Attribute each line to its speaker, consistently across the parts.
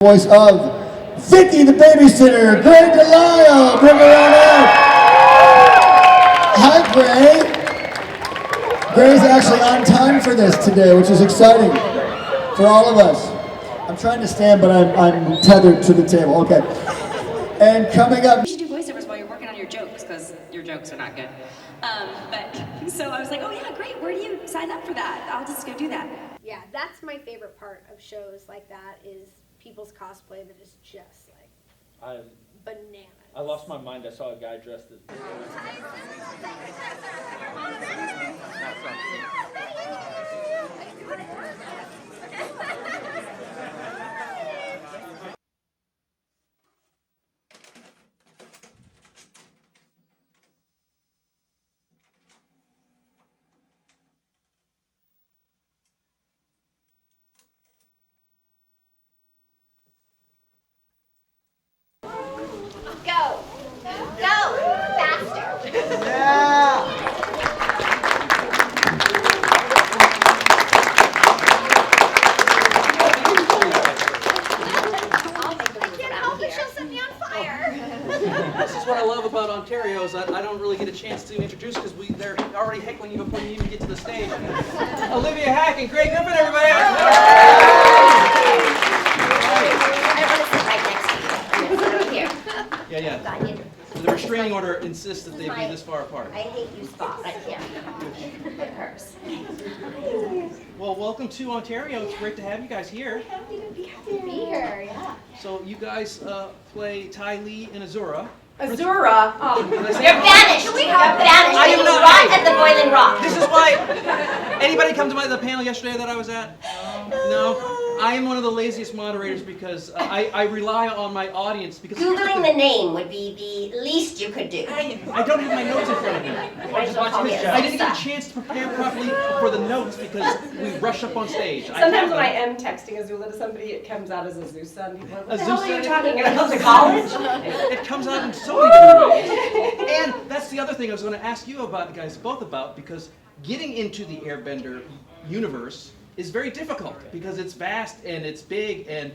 Speaker 1: Voice of Vicky the babysitter, Gray DeLisle. Bring her on out. Hi, Gray. Gray's actually on time for this today, which is exciting for all of us. I'm trying to stand, but I'm tethered to the table. Okay. And coming up.
Speaker 2: You should do voiceovers while you're working on your jokes, because your jokes are not good. So I was like, oh yeah, great. Where do you sign up for that? I'll just go do that.
Speaker 3: Yeah, that's my favorite part of shows like that is people's cosplay that is just like bananas.
Speaker 4: I lost my mind. I saw a guy dressed as...
Speaker 3: Go! Go! Faster!
Speaker 1: Yeah!
Speaker 3: I can't help it, she'll set me on fire!
Speaker 4: This is what I love about Ontario is that I don't really get a chance to introduce because they're already heckling you before you even get to the stage. Olivia Hack and Greg Griffin, everybody! Yeah. The restraining order insists that they be this far apart.
Speaker 5: I hate you, Spot. I can't. It hurts.
Speaker 4: Well, welcome to Ontario. It's great to have you guys here.
Speaker 5: Happy to be here. Yeah.
Speaker 4: So you guys play Tylee and Azura.
Speaker 5: Azura. Oh.
Speaker 4: You're
Speaker 5: banished. You're banished.
Speaker 4: I am not
Speaker 5: rot at the Boiling Rock.
Speaker 4: This is why. Anybody come to the panel yesterday that I was at? No. I am one of the laziest moderators because I rely on my audience because
Speaker 5: Googling the name would be the least you could do.
Speaker 4: I don't have my notes in front of me. I didn't get a chance to prepare properly for the notes because we rush up on stage.
Speaker 6: Sometimes when I am texting Azula to somebody, it comes out as Azusa, and people are like, what the hell are you
Speaker 4: Azusa?
Speaker 6: talking about? To college?
Speaker 4: It comes out in so many different ways. And that's the other thing I was going to ask you about, guys, both about, because getting into the Airbender universe is very difficult because it's vast and it's big and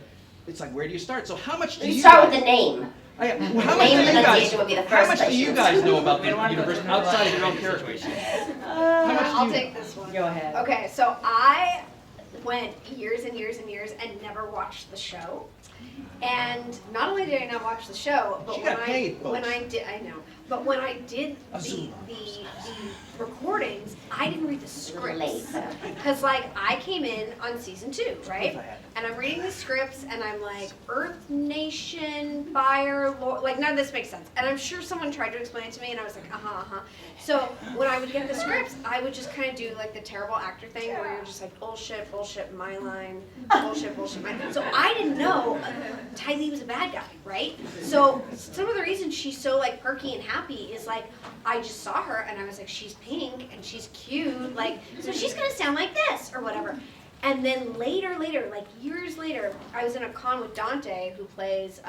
Speaker 4: it's like, where do you start? So how much do you
Speaker 5: start with the name.
Speaker 4: How much do you guys know about the universe outside of your own characters?
Speaker 3: I'll take this one.
Speaker 6: Go ahead.
Speaker 3: Okay, so I went years and years and years and never watched the show. And not only did I not watch the show, but when I did the recordings, I didn't read the scripts. Because like I came in on season 2, right? And I'm reading the scripts and I'm like, Earth Nation, Fire, Lord, like none of this makes sense. And I'm sure someone tried to explain it to me and I was like, So when I would get the scripts, I would just kind of do like the terrible actor thing where you're just like, bullshit, bullshit, my line, bullshit, bullshit, my line. So I didn't know Tylee was a bad guy, right? So some of the reason she's so like perky and happy is like, I just saw her and I was like, she's pink and she's cute, like, so she's gonna sound like this or whatever. And then later, like years later, I was in a con with Dante, who plays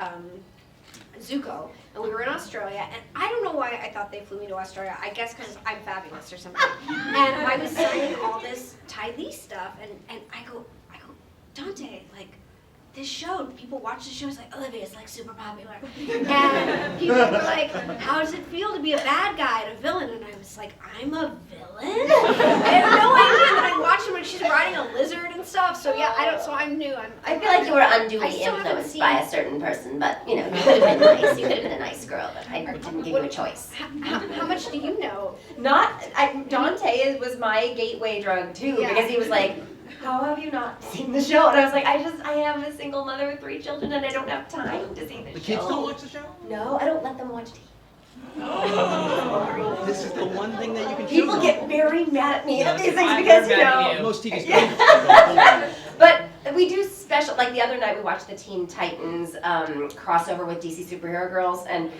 Speaker 3: Zuko, and we were in Australia, and I don't know why I thought they flew me to Australia. I guess because I'm fabulous or something. And I was signing all this Tylee stuff, and I go, Dante, like, this show, people watch the show, it's like, Olivia, it's like super popular. And people were like, how does it feel to be a bad guy and a villain? And I was like, I'm a villain? I had no idea that I watched him when she's riding a lizard and stuff. So yeah, I'm new.
Speaker 5: I feel like you were unduly influenced by a certain person, but you know, you could have been nice. You could have been a nice girl, but I didn't give you a choice.
Speaker 3: How much do you know?
Speaker 6: Dante was my gateway drug too, because he was like, how have you not seen the show? And I was like, I am a single mother with 3 children and I don't have time to see the show.
Speaker 4: The kids don't watch the show?
Speaker 6: No, I don't let them watch TV.
Speaker 4: This is the one thing that you can
Speaker 6: People get very mad at me at these things because, you know.
Speaker 4: Most TVs
Speaker 6: But we do special, like the other night we watched the Teen Titans crossover with DC Superhero Girls, and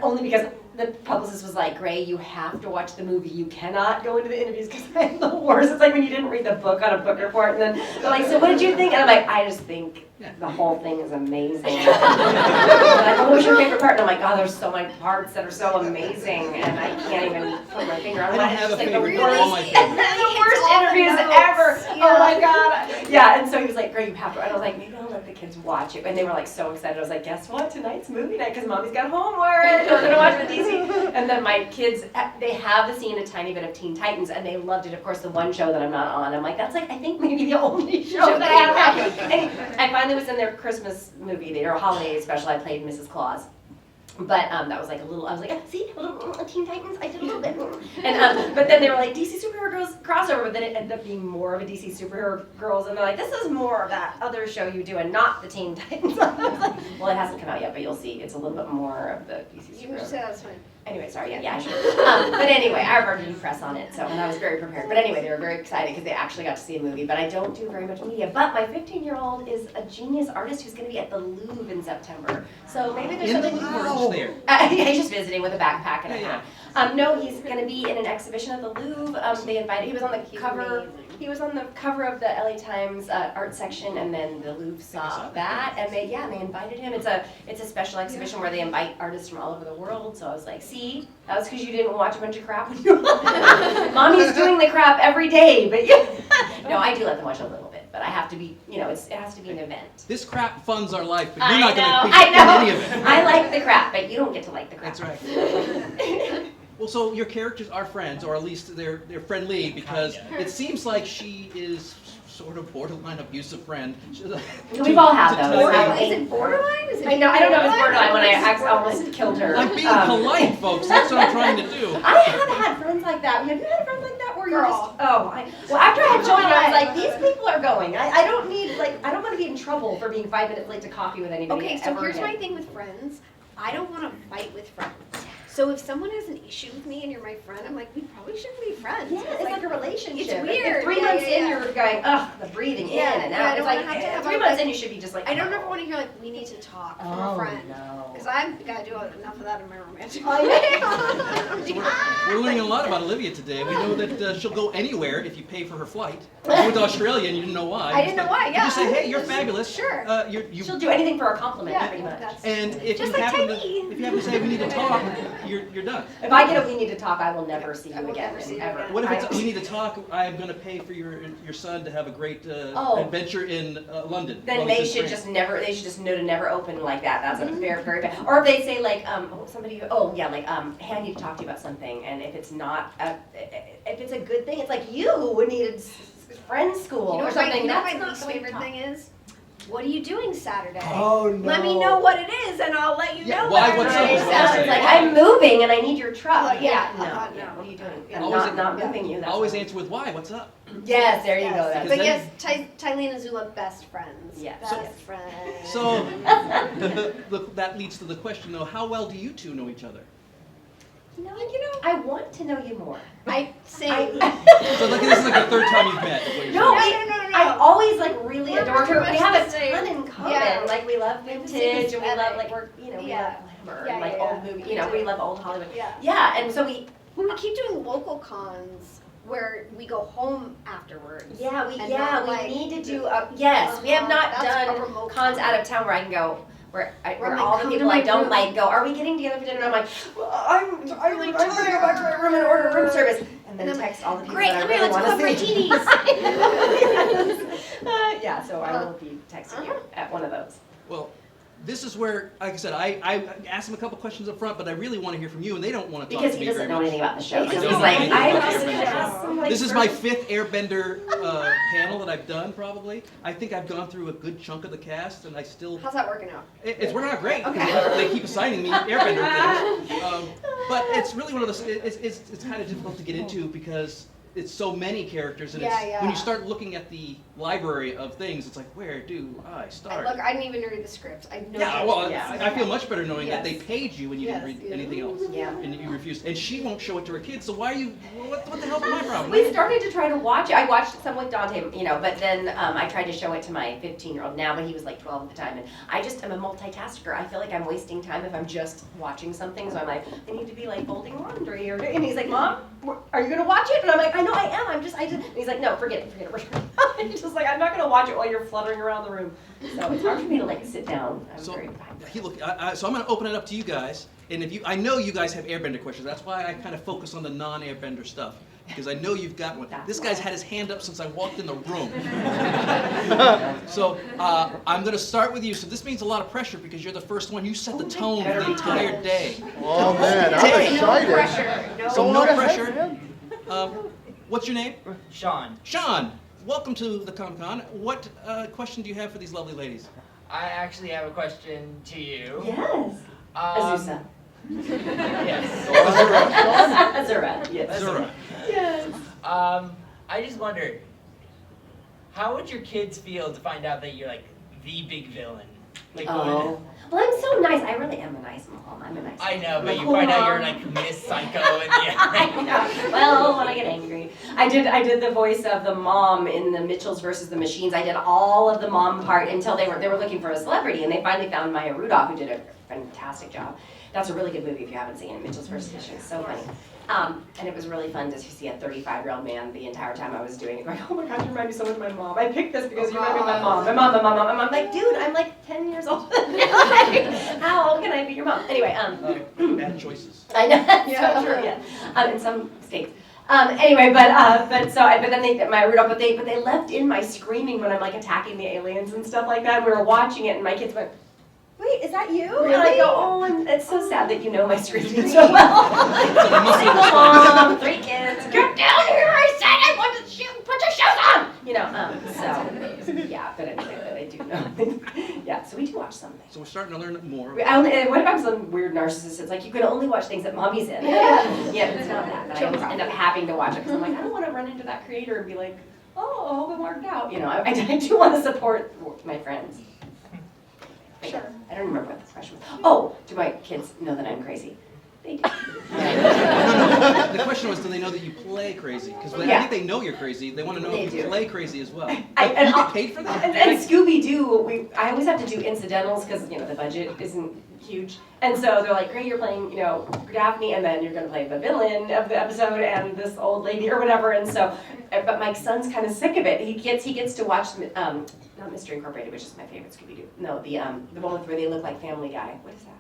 Speaker 6: only because the publicist was like, Gray, you have to watch the movie. You cannot go into the interviews because I'm the worst. It's like when you didn't read the book on a book report, and then they're like, so what did you think? And I'm like, I just think the whole thing is amazing. They're like, what was your favorite part? And I'm like, oh, there's so many parts that are so amazing, and I can't even put my finger on it.
Speaker 4: I don't have a favorite. They're all my favorites.
Speaker 6: The worst interviews ever. Oh my God. Yeah, and so he was like, Gray, you have to. And I was like, maybe I'll let the the kids watch it, and they were like so excited. I was like, guess what? Tonight's movie night because Mommy's got homework. We're gonna watch the DC. And then my kids, they have seen a tiny bit of Teen Titans, and they loved it. Of course, the one show that I'm not on, I'm like, that's like I think maybe the only show that I have. And I finally was in their Christmas movie, their holiday special. I played Mrs. Claus. But that was like a little, I was like, see, a little Teen Titans, I did a little bit. And but then they were like, DC Superhero Girls crossover, but then it ended up being more of a DC Superhero Girls, and they're like, this is more of that other show you do and not the Teen Titans. I was like, well, it hasn't come out yet, but you'll see, it's a little bit more of the DC
Speaker 3: You should say
Speaker 6: Superhero.
Speaker 3: that's fine.
Speaker 6: Anyway, sorry, yeah, sure. But anyway, I already did press on it, so, and I was very prepared. But anyway, they were very excited because they actually got to see a movie, but I don't do very much media. But my 15-year-old is a genius artist who's going to be at the Louvre in September. So maybe there's
Speaker 4: In the
Speaker 6: something
Speaker 4: Louvre there.
Speaker 6: Yeah, he's just visiting with a backpack and a hat. No, he's going to be in an exhibition at the Louvre. They invited. He was on the cover.
Speaker 3: amazing.
Speaker 6: He was on the cover of the LA Times art section, and then the Louvre saw that, and they invited him. It's a special exhibition where they invite artists from all over the world. So I was like, see, that was because you didn't watch a bunch of crap when you were Mommy's doing the crap every day, but no, I do let them watch a little bit, but I have to be, it has to be an event.
Speaker 4: This crap funds our life, but you're not going to
Speaker 6: I know.
Speaker 4: any of it.
Speaker 6: I like the crap, but you don't get to like the crap.
Speaker 4: That's right. Well, so your characters are friends, or at least they're friendly, because it seems like she is sort of borderline abusive friend.
Speaker 6: We've all had those.
Speaker 3: Is it borderline? Is it
Speaker 6: I know. I don't know if it's borderline when I almost killed her.
Speaker 4: I'm being polite, folks. That's what I'm trying to do.
Speaker 6: I have had friends like that. Have you had a friend like that where you're
Speaker 3: Girl.
Speaker 6: just, well, after I had joined, I was like, these people are going. I don't need, I don't want to be in trouble for being 5 minutes late to coffee with anybody.
Speaker 3: Okay, so
Speaker 6: ever
Speaker 3: here's
Speaker 6: again.
Speaker 3: my thing with friends. I don't want to fight with friends. So if someone has an issue with me and you're my friend, I'm like, we probably shouldn't be friends.
Speaker 6: Yeah, it's like a relationship.
Speaker 3: It's weird.
Speaker 6: If 3
Speaker 3: Yeah,
Speaker 6: months
Speaker 3: yeah,
Speaker 6: in,
Speaker 3: yeah.
Speaker 6: you're going, ugh, the breathing in and
Speaker 3: Yeah,
Speaker 6: out.
Speaker 3: I
Speaker 6: It's
Speaker 3: don't
Speaker 6: like,
Speaker 3: wanna have to have
Speaker 6: 3
Speaker 3: a,
Speaker 6: months
Speaker 3: like-
Speaker 6: in, you should be just like,
Speaker 3: I don't ever want to hear like, we need to talk from a friend.
Speaker 6: No.
Speaker 3: Because I've got to do enough of that in my romantic
Speaker 4: We're learning a lot about Olivia today. We know that she'll go anywhere if you pay for her flight. You went to Australia and you didn't know why.
Speaker 3: I didn't know why,
Speaker 4: You
Speaker 3: yeah.
Speaker 4: just say, hey, you're fabulous.
Speaker 3: Sure.
Speaker 6: She'll do anything for a compliment,
Speaker 3: Yeah,
Speaker 6: pretty much.
Speaker 3: that's-
Speaker 4: And if
Speaker 3: Just
Speaker 4: you
Speaker 3: like
Speaker 4: happen to
Speaker 3: Tylee.
Speaker 4: say we need to talk, you're done.
Speaker 6: If I get a we need to talk, I will never see you
Speaker 3: I will
Speaker 6: again.
Speaker 3: never see you
Speaker 6: ever.
Speaker 3: again.
Speaker 4: What if it's we need to talk? I'm going to pay for your son to have a great
Speaker 6: Oh.
Speaker 4: adventure in London.
Speaker 6: Then
Speaker 4: while
Speaker 6: they
Speaker 4: he's in
Speaker 6: should
Speaker 4: France.
Speaker 6: just never. They should just know to never open like that. That's a very, very bad. Or if they say like, somebody, hey, I need to talk to you about something, and if it's not, if it's a good thing, it's like you needed friend school
Speaker 3: You know
Speaker 6: or
Speaker 3: what
Speaker 6: something.
Speaker 3: my
Speaker 6: That's not
Speaker 3: least
Speaker 6: the way to
Speaker 3: favorite
Speaker 6: talk.
Speaker 3: thing is? What are you doing Saturday?
Speaker 1: Oh no.
Speaker 3: Let me know what it is and I'll let you
Speaker 4: Yeah,
Speaker 3: know.
Speaker 4: why?
Speaker 3: what
Speaker 4: What's
Speaker 3: it
Speaker 4: up?
Speaker 3: is.
Speaker 4: Is what I'm
Speaker 6: It's like
Speaker 4: saying.
Speaker 6: I'm moving and I need your truck.
Speaker 3: Well, yeah,
Speaker 6: no.
Speaker 3: no.
Speaker 6: What are you doing?
Speaker 3: Yeah.
Speaker 4: Always-
Speaker 6: Not moving you. That's
Speaker 4: Always
Speaker 6: not-
Speaker 4: answer with why. What's up?
Speaker 6: Yes, there you go.
Speaker 3: Yes.
Speaker 6: That's
Speaker 3: But
Speaker 4: then-
Speaker 3: yes, Tylee and Azula, best friends.
Speaker 6: Yeah.
Speaker 3: Best friends.
Speaker 4: So that leads to the question though: how well do you two know each other?
Speaker 6: You know, I want to know you more.
Speaker 3: I say.
Speaker 4: So this is like the third time you've met. is what you're
Speaker 6: No,
Speaker 4: saying.
Speaker 3: no.
Speaker 6: I always like really
Speaker 3: We're
Speaker 6: adore her.
Speaker 3: pretty
Speaker 6: We
Speaker 3: much
Speaker 6: have a
Speaker 3: the same.
Speaker 6: ton in common.
Speaker 3: Yeah.
Speaker 6: Like we love
Speaker 3: We have the
Speaker 6: vintage
Speaker 3: same
Speaker 6: and we love
Speaker 3: aesthetic.
Speaker 6: we
Speaker 3: Yeah.
Speaker 6: love glamour
Speaker 3: Yeah,
Speaker 6: and like
Speaker 3: yeah,
Speaker 6: old
Speaker 3: yeah.
Speaker 6: movie.
Speaker 3: Me
Speaker 6: We
Speaker 3: too.
Speaker 6: love old Hollywood.
Speaker 3: Yeah.
Speaker 6: Yeah, and so we
Speaker 3: When we keep doing local cons where we go home afterwards.
Speaker 6: we
Speaker 3: And not, like,
Speaker 6: need to do yes. We have not
Speaker 3: That's a
Speaker 6: done
Speaker 3: remote
Speaker 6: cons
Speaker 3: con.
Speaker 6: out of town where I can go. Where
Speaker 3: like,
Speaker 6: all the
Speaker 3: come to
Speaker 6: people
Speaker 3: my
Speaker 6: I don't
Speaker 3: room.
Speaker 6: like go, are we getting together for dinner? And I'm like, well, I'm gonna go back to my room and order room service. And then
Speaker 3: And I'm
Speaker 6: text all the people
Speaker 3: Great,
Speaker 6: that I
Speaker 3: come here,
Speaker 6: really
Speaker 3: let's
Speaker 6: want
Speaker 3: go
Speaker 6: to
Speaker 3: have
Speaker 6: see.
Speaker 3: martinis.
Speaker 6: Yeah, so I will be texting you at one of those.
Speaker 4: Well, this is where, like I said, I asked him a couple questions up front, but I really want to hear from you, and they don't want to talk
Speaker 6: Because
Speaker 4: to
Speaker 6: he
Speaker 4: me
Speaker 6: doesn't
Speaker 4: very
Speaker 6: know
Speaker 4: much.
Speaker 6: anything about the show.
Speaker 4: I
Speaker 6: So
Speaker 4: don't
Speaker 6: he's
Speaker 4: know
Speaker 6: like,
Speaker 4: anything
Speaker 6: I
Speaker 4: about
Speaker 6: have
Speaker 4: the
Speaker 6: to
Speaker 4: Airbender
Speaker 6: ask
Speaker 4: show.
Speaker 6: some, like,
Speaker 4: This is my
Speaker 6: certain-
Speaker 4: 5th Airbender panel that I've done, probably. I think I've gone through a good chunk of the cast, and I still...
Speaker 3: How's that working out?
Speaker 4: It's working out great.
Speaker 3: Okay.
Speaker 4: They keep assigning me Airbender things. But it's really one of those, it's kind of difficult to get into because it's so many characters, and
Speaker 3: Yeah,
Speaker 4: it's,
Speaker 3: yeah.
Speaker 4: when you start looking at the library of things, it's like, where do I start?
Speaker 3: Look, I didn't even read the script. I know.
Speaker 4: Yeah, well,
Speaker 6: Yeah.
Speaker 4: I feel much better knowing that they
Speaker 3: Yes.
Speaker 4: paid you when you didn't
Speaker 3: Yes,
Speaker 4: read
Speaker 3: yeah.
Speaker 4: anything else.
Speaker 6: Yeah.
Speaker 4: And you refused. And she won't show it to her kids, so why are you, what the hell is my problem?
Speaker 6: We started to try to watch it. I watched some with Dante, but then I tried to show it to my 15-year-old now, but he was like 12 at the time. And I just am a multitasker. I feel like I'm wasting time if I'm just watching something. So I'm like, I need to be like folding laundry. And he's like, Mom, are you going to watch it? And I'm like, I know I am. And he's like, no, forget it. He's just like, I'm not going to watch it while you're fluttering around the room. So it's hard for me to like sit down. I'm
Speaker 4: So,
Speaker 6: very
Speaker 4: so I'm going to open it up to you guys. And I know you guys have Airbender questions. That's why I kind of focus on the non-Airbender stuff. because I know you've got one. This guy's had his hand up since I walked in the room. So I'm going to start with you. So this means a lot of pressure because you're the first one. You set the tone for the entire day.
Speaker 7: Oh man, I'm excited.
Speaker 3: No pressure.
Speaker 4: So no pressure. What's your name?
Speaker 8: Sean.
Speaker 4: Sean. Welcome to the Comic-Con. What question do you have for these lovely ladies?
Speaker 8: I actually have a question to you.
Speaker 6: Yes. Azusa.
Speaker 8: Yes.
Speaker 6: Azura. Yes.
Speaker 4: Zura.
Speaker 6: Yes.
Speaker 8: I just wondered, how would your kids feel to find out that you're like the big villain? Like,
Speaker 6: Oh. Well, I'm so nice. I really am a nice mom. I'm a nice mom.
Speaker 8: I know,
Speaker 6: I'm
Speaker 8: but
Speaker 6: a
Speaker 8: you
Speaker 6: cool
Speaker 8: find out you're
Speaker 6: mom.
Speaker 8: like Miss Psycho and yeah.
Speaker 6: I know. Well, when I get angry. I did the voice of the mom in the Mitchells versus the Machines. I did all of the mom part until they were looking for a celebrity, and they finally found Maya Rudolph, who did a fantastic job. That's a really good movie if you haven't seen it, Mitchells versus the Machines. So funny. And it was really fun to see a 35-year-old man the entire time I was doing it, going, oh my God, you remind me so much of my mom. I picked this because you remind me of my mom. My mom. And I'm like, dude, I'm like 10 years old. Like, how can I be your mom? Anyway,
Speaker 4: Bad choices.
Speaker 6: I know, that's so true, yeah. In some states. Anyway, but then my Rudolph, but they left in my screaming when I'm like attacking the aliens and stuff like that. We were watching it and my kids went,
Speaker 3: Wait, is that you?
Speaker 6: and I go, oh, it's so sad that you know my screaming so well. Single mom, 3 kids. Get down here! I said I want to shoot. Put your shoes on. You know, so yeah. But anyway, but I do know. Yeah, so we do watch something.
Speaker 4: So we're starting to learn more.
Speaker 6: What if I'm some weird narcissist? It's like you can only watch things that mommy's in. Yeah, it's not that. But I always end up having to watch it because I'm like, I don't want to run into that creator and be like, oh, I hope it worked out. You know, I do want to support my friends.
Speaker 3: Sure.
Speaker 6: I don't remember what the question was. Oh, do my kids know that I'm crazy? They do.
Speaker 4: No. The question was, do they know that you play crazy? Because I think they know you're crazy. They want to know if you play crazy as well. You get paid for that?
Speaker 6: And Scooby-Doo, I always have to do incidentals because, you know, the budget isn't huge. And so they're like, great, you're playing, you know, Daphne, and then you're going to play the villain of the episode and this old lady or whatever. And so, but my son's kind of sick of it. He gets to watch, not Mystery Incorporated, which is my favorite Scooby-Doo. No, the one where they look like Family Guy. What is that?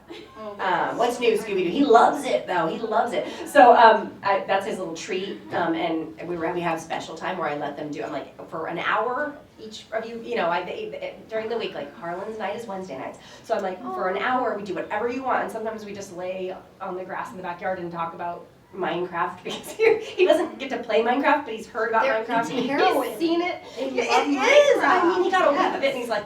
Speaker 6: What's New, Scooby-Doo? He loves it, though. He loves it. So that's his little treat. And we have special time where I let them do. I'm like, for an hour, each of you, you know, during the week, like Harlan's night is Wednesday nights. So I'm like, for an hour, we do whatever you want. And sometimes we just lay on the grass in the backyard and talk about Minecraft because he doesn't get to play Minecraft, but he's heard about Minecraft. He's seen it. It is. I mean, he got a whiff of it, and he's like,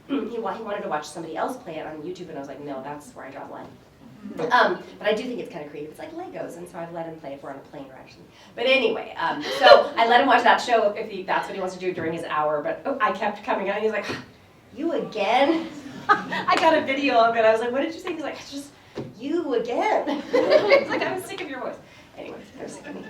Speaker 6: he wanted to watch somebody else play it on YouTube, and I was like, no, that's where I draw the line. But I do think it's kind of creative. It's like Legos, and so I've let him play if we're on a plane or actually. But anyway, so I let him watch that show if that's what he wants to do during his hour. But I kept coming out, and he's like, you again? I got a video of it. I was like, what did you say? He's like, it's just you again. It's like, I'm sick of your voice. Anyway, they're sick of me.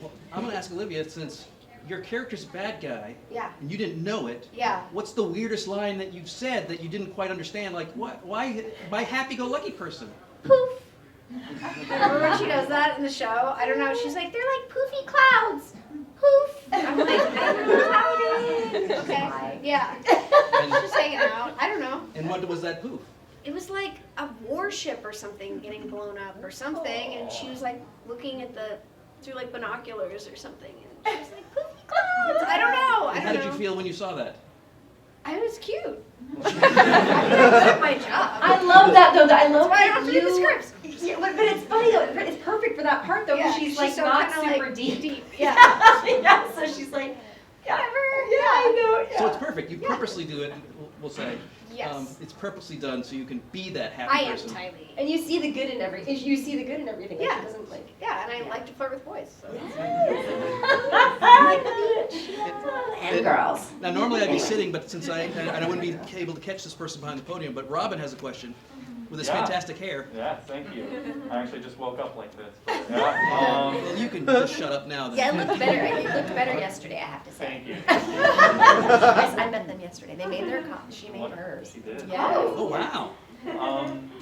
Speaker 4: Well, I'm going to ask Olivia, since your character's a bad guy,
Speaker 3: Yeah.
Speaker 4: and you didn't know it,
Speaker 3: Yeah.
Speaker 4: what's the weirdest line that you've said that you didn't quite understand? Like, what? Why happy-go-lucky person?
Speaker 3: Poof. Remember when she does that in the show? I don't know. She's like, they're like poofy clouds. Poof. I'm like, I don't know how it is. Okay. Yeah. Just hanging out. I don't know.
Speaker 4: And what was that poof?
Speaker 3: It was like a warship or something getting blown up or something, and she was like looking at through like binoculars or something, and she was like, poofy clouds. I don't know.
Speaker 4: And how did you feel when you saw that?
Speaker 3: I was cute. That's my job.
Speaker 6: I love that though. I love
Speaker 3: That's why I don't have to read the scripts.
Speaker 6: Yeah, but it's funny though. It's perfect for that part though, because she's like
Speaker 3: so
Speaker 6: not
Speaker 3: kinda,
Speaker 6: super
Speaker 3: like,
Speaker 6: deep.
Speaker 3: Yeah.
Speaker 6: Yeah. So she's like, whatever. Yeah, I know. Yeah.
Speaker 4: So it's perfect. You purposely do it, we'll say.
Speaker 3: Yes.
Speaker 4: It's purposely done so you can be that
Speaker 3: I
Speaker 4: happy
Speaker 3: am
Speaker 4: person.
Speaker 3: Tylee.
Speaker 6: And you see the good in everything. You see the good in everything. Like,
Speaker 3: Yeah.
Speaker 6: she doesn't like.
Speaker 3: Yeah, and I like to flirt with boys. So.
Speaker 6: And girls.
Speaker 4: Now, normally I'd be sitting, but since I wouldn't be able to catch this person behind the podium, but Robin has a question with his fantastic hair.
Speaker 9: Yeah, thank you. I actually just woke up like this. But, yeah,
Speaker 4: Well, you can just shut up now then.
Speaker 6: Yeah, it looked better. It looked better yesterday, I have to say.
Speaker 9: thank you.
Speaker 6: I met them yesterday. They made their she made hers.
Speaker 9: She did.
Speaker 6: Yeah.
Speaker 4: Oh, wow.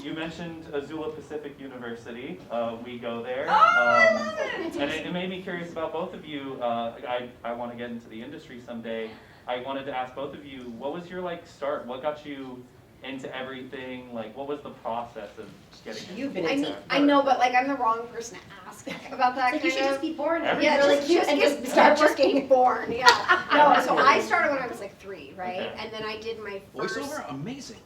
Speaker 9: You mentioned Azula Pacific University. We go there.
Speaker 6: I love it.
Speaker 9: And it made me curious about both of you. I want to get into the industry someday. I wanted to ask both of you, what was your start? What got you into everything? Like, what was the process of getting
Speaker 6: You've been
Speaker 3: I
Speaker 6: into
Speaker 3: mean, I know, but like I'm the wrong person to ask about that
Speaker 6: Like
Speaker 3: kind
Speaker 6: you should
Speaker 3: of.
Speaker 6: just be born and
Speaker 3: Yeah,
Speaker 6: really
Speaker 3: just,
Speaker 6: cute
Speaker 3: just
Speaker 6: and
Speaker 3: get,
Speaker 6: just start
Speaker 3: just
Speaker 6: working.
Speaker 3: get born. Yeah. No, so I started when I was like 3, right?
Speaker 9: Okay.
Speaker 3: And then I did my first.
Speaker 4: Voiceover, amazing.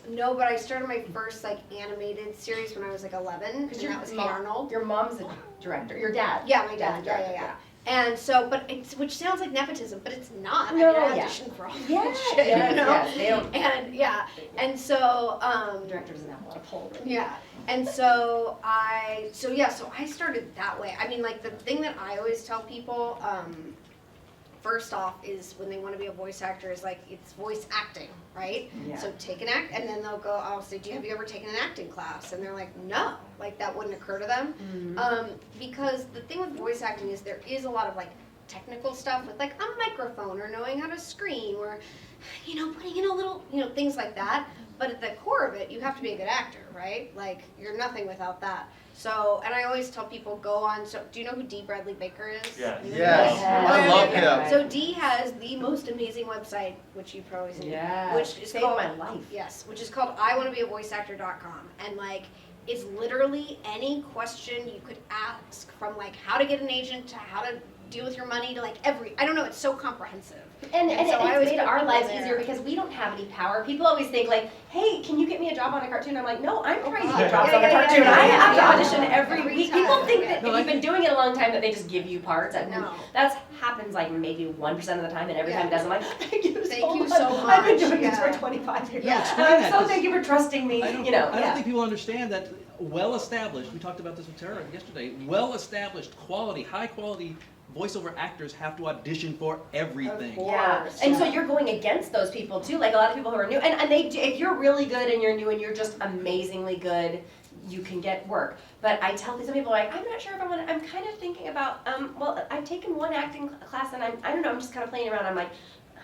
Speaker 3: No, but I started my first like animated series when I was like 11, and that was Hey Arnold.
Speaker 6: Your mom's a director. Your dad.
Speaker 3: Yeah, my dad.
Speaker 6: Dad's a
Speaker 3: Yeah,
Speaker 6: director,
Speaker 3: yeah, yeah. And so, but it's, which sounds like nepotism, but it's not.
Speaker 6: No,
Speaker 3: I mean, I
Speaker 6: yeah.
Speaker 3: auditioned for all
Speaker 6: Yeah,
Speaker 3: that shit,
Speaker 6: yes,
Speaker 3: you know?
Speaker 6: yes, they don't.
Speaker 3: And yeah, and so,
Speaker 6: Director doesn't have a lot of pull. Really.
Speaker 3: yeah, and so I started that way. I mean, like the thing that I always tell people, first off, is when they want to be a voice actor, is like it's voice acting, right?
Speaker 6: Yeah.
Speaker 3: So take an act, and then they'll go, I'll say, have you ever taken an acting class? And they're like, no, like that wouldn't occur to them, because the thing with voice acting is there is a lot of like technical stuff with like a microphone or knowing how to scream or, putting in a little, things like that. But at the core of it, you have to be a good actor, right? Like you're nothing without that. So, and I always tell people go on. So, do you know who Dee Bradley Baker is?
Speaker 9: Yeah.
Speaker 7: Yes.
Speaker 6: I
Speaker 7: love
Speaker 3: him.
Speaker 7: him.
Speaker 3: So Dee has the most amazing website, which you've probably seen.
Speaker 6: Yeah.
Speaker 3: Which is
Speaker 6: Saved
Speaker 3: called
Speaker 6: my life.
Speaker 3: Yes, which is called iwannabeavoiceactor.com, and like it's literally any question you could ask, from like how to get an agent to how to deal with your money to like I don't know. It's so comprehensive.
Speaker 6: And
Speaker 3: so I
Speaker 6: it's
Speaker 3: always
Speaker 6: made
Speaker 3: put
Speaker 6: our
Speaker 3: people
Speaker 6: lives
Speaker 3: there.
Speaker 6: easier because we don't have any power. People always think like, hey, can you get me a job on a cartoon? I'm like, no, I'm trying to
Speaker 3: God.
Speaker 6: get jobs
Speaker 3: Yeah,
Speaker 6: on a
Speaker 3: yeah,
Speaker 6: cartoon.
Speaker 3: yeah,
Speaker 6: I
Speaker 3: yeah,
Speaker 6: have to
Speaker 3: yeah.
Speaker 6: audition every
Speaker 3: Every
Speaker 6: week.
Speaker 3: time,
Speaker 6: People think
Speaker 3: yeah.
Speaker 6: that if you've been doing it a long time that they just give you parts. And
Speaker 3: No.
Speaker 6: that happens like maybe 1% of the time, and every time it does, I'm like, thank you so much. I've been doing this for 25 years.
Speaker 3: Yeah.
Speaker 6: And I'm so
Speaker 4: Because
Speaker 6: thank you for trusting me.
Speaker 4: I don't think people understand that well-established, we talked about this with Tara yesterday, well-established, quality, high-quality voiceover actors have to audition for everything.
Speaker 6: Yeah, and so you're going against those people too, like a lot of people who are new, and they do, if you're really good and you're new and you're just amazingly good, you can get work. But I tell some people like, I'm not sure if I want to, I'm kind of thinking about, well, I've taken one acting class and I don't know, I'm just kind of playing around, I'm like,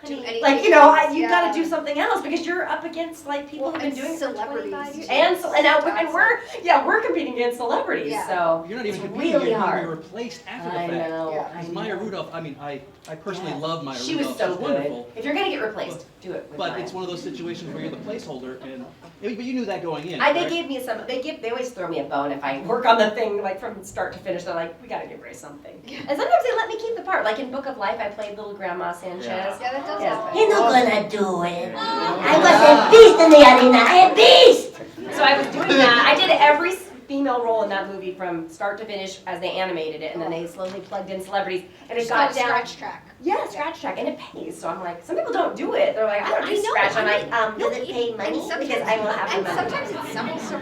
Speaker 3: Do
Speaker 6: honey,
Speaker 3: anything
Speaker 6: like,
Speaker 3: else,
Speaker 6: you've
Speaker 3: yeah.
Speaker 6: got to do something else because you're up against like people who've been
Speaker 3: and
Speaker 6: doing it for 25
Speaker 3: celebrities,
Speaker 6: years.
Speaker 3: too.
Speaker 6: And we're competing against celebrities,
Speaker 3: Yeah.
Speaker 6: so
Speaker 4: You're not even
Speaker 6: it's
Speaker 4: competing,
Speaker 6: really
Speaker 4: you're
Speaker 6: hard.
Speaker 4: being replaced after the
Speaker 6: I
Speaker 4: fact.
Speaker 6: know.
Speaker 3: Yeah.
Speaker 6: I
Speaker 4: Because Maya
Speaker 6: know.
Speaker 4: Rudolph, I personally
Speaker 6: Yes.
Speaker 4: love Maya
Speaker 6: She was
Speaker 4: Rudolph.
Speaker 6: so
Speaker 4: She's
Speaker 6: good.
Speaker 4: wonderful.
Speaker 6: If you're gonna get replaced, do it with
Speaker 4: But
Speaker 6: Maya.
Speaker 4: it's one of those situations where you're the placeholder, and but you knew that going in.
Speaker 6: They
Speaker 4: right?
Speaker 6: gave me some. They always throw me a bone if I work on the thing like from start to finish. They're like, we gotta give Ray something. And sometimes they let me keep the part. Like in Book of Life, I played little Grandma Sanchez.
Speaker 9: Yeah.
Speaker 3: Yeah, that does
Speaker 6: Yes.
Speaker 3: happen.
Speaker 5: You're not gonna do it. I was a beast in the arena, a beast!
Speaker 6: So I was doing that. I did every female role in that movie from start to finish as they animated it, and then they slowly plugged in celebrities, and it
Speaker 3: It's
Speaker 6: got
Speaker 3: called
Speaker 6: down.
Speaker 3: Scratch Track.
Speaker 6: Yeah, scratch track, and it pays. So I'm like, some people don't do it. They're like, I don't do scratch. I'm like,
Speaker 5: Does it pay money?
Speaker 6: because I will have the
Speaker 3: And
Speaker 6: money.
Speaker 3: sometimes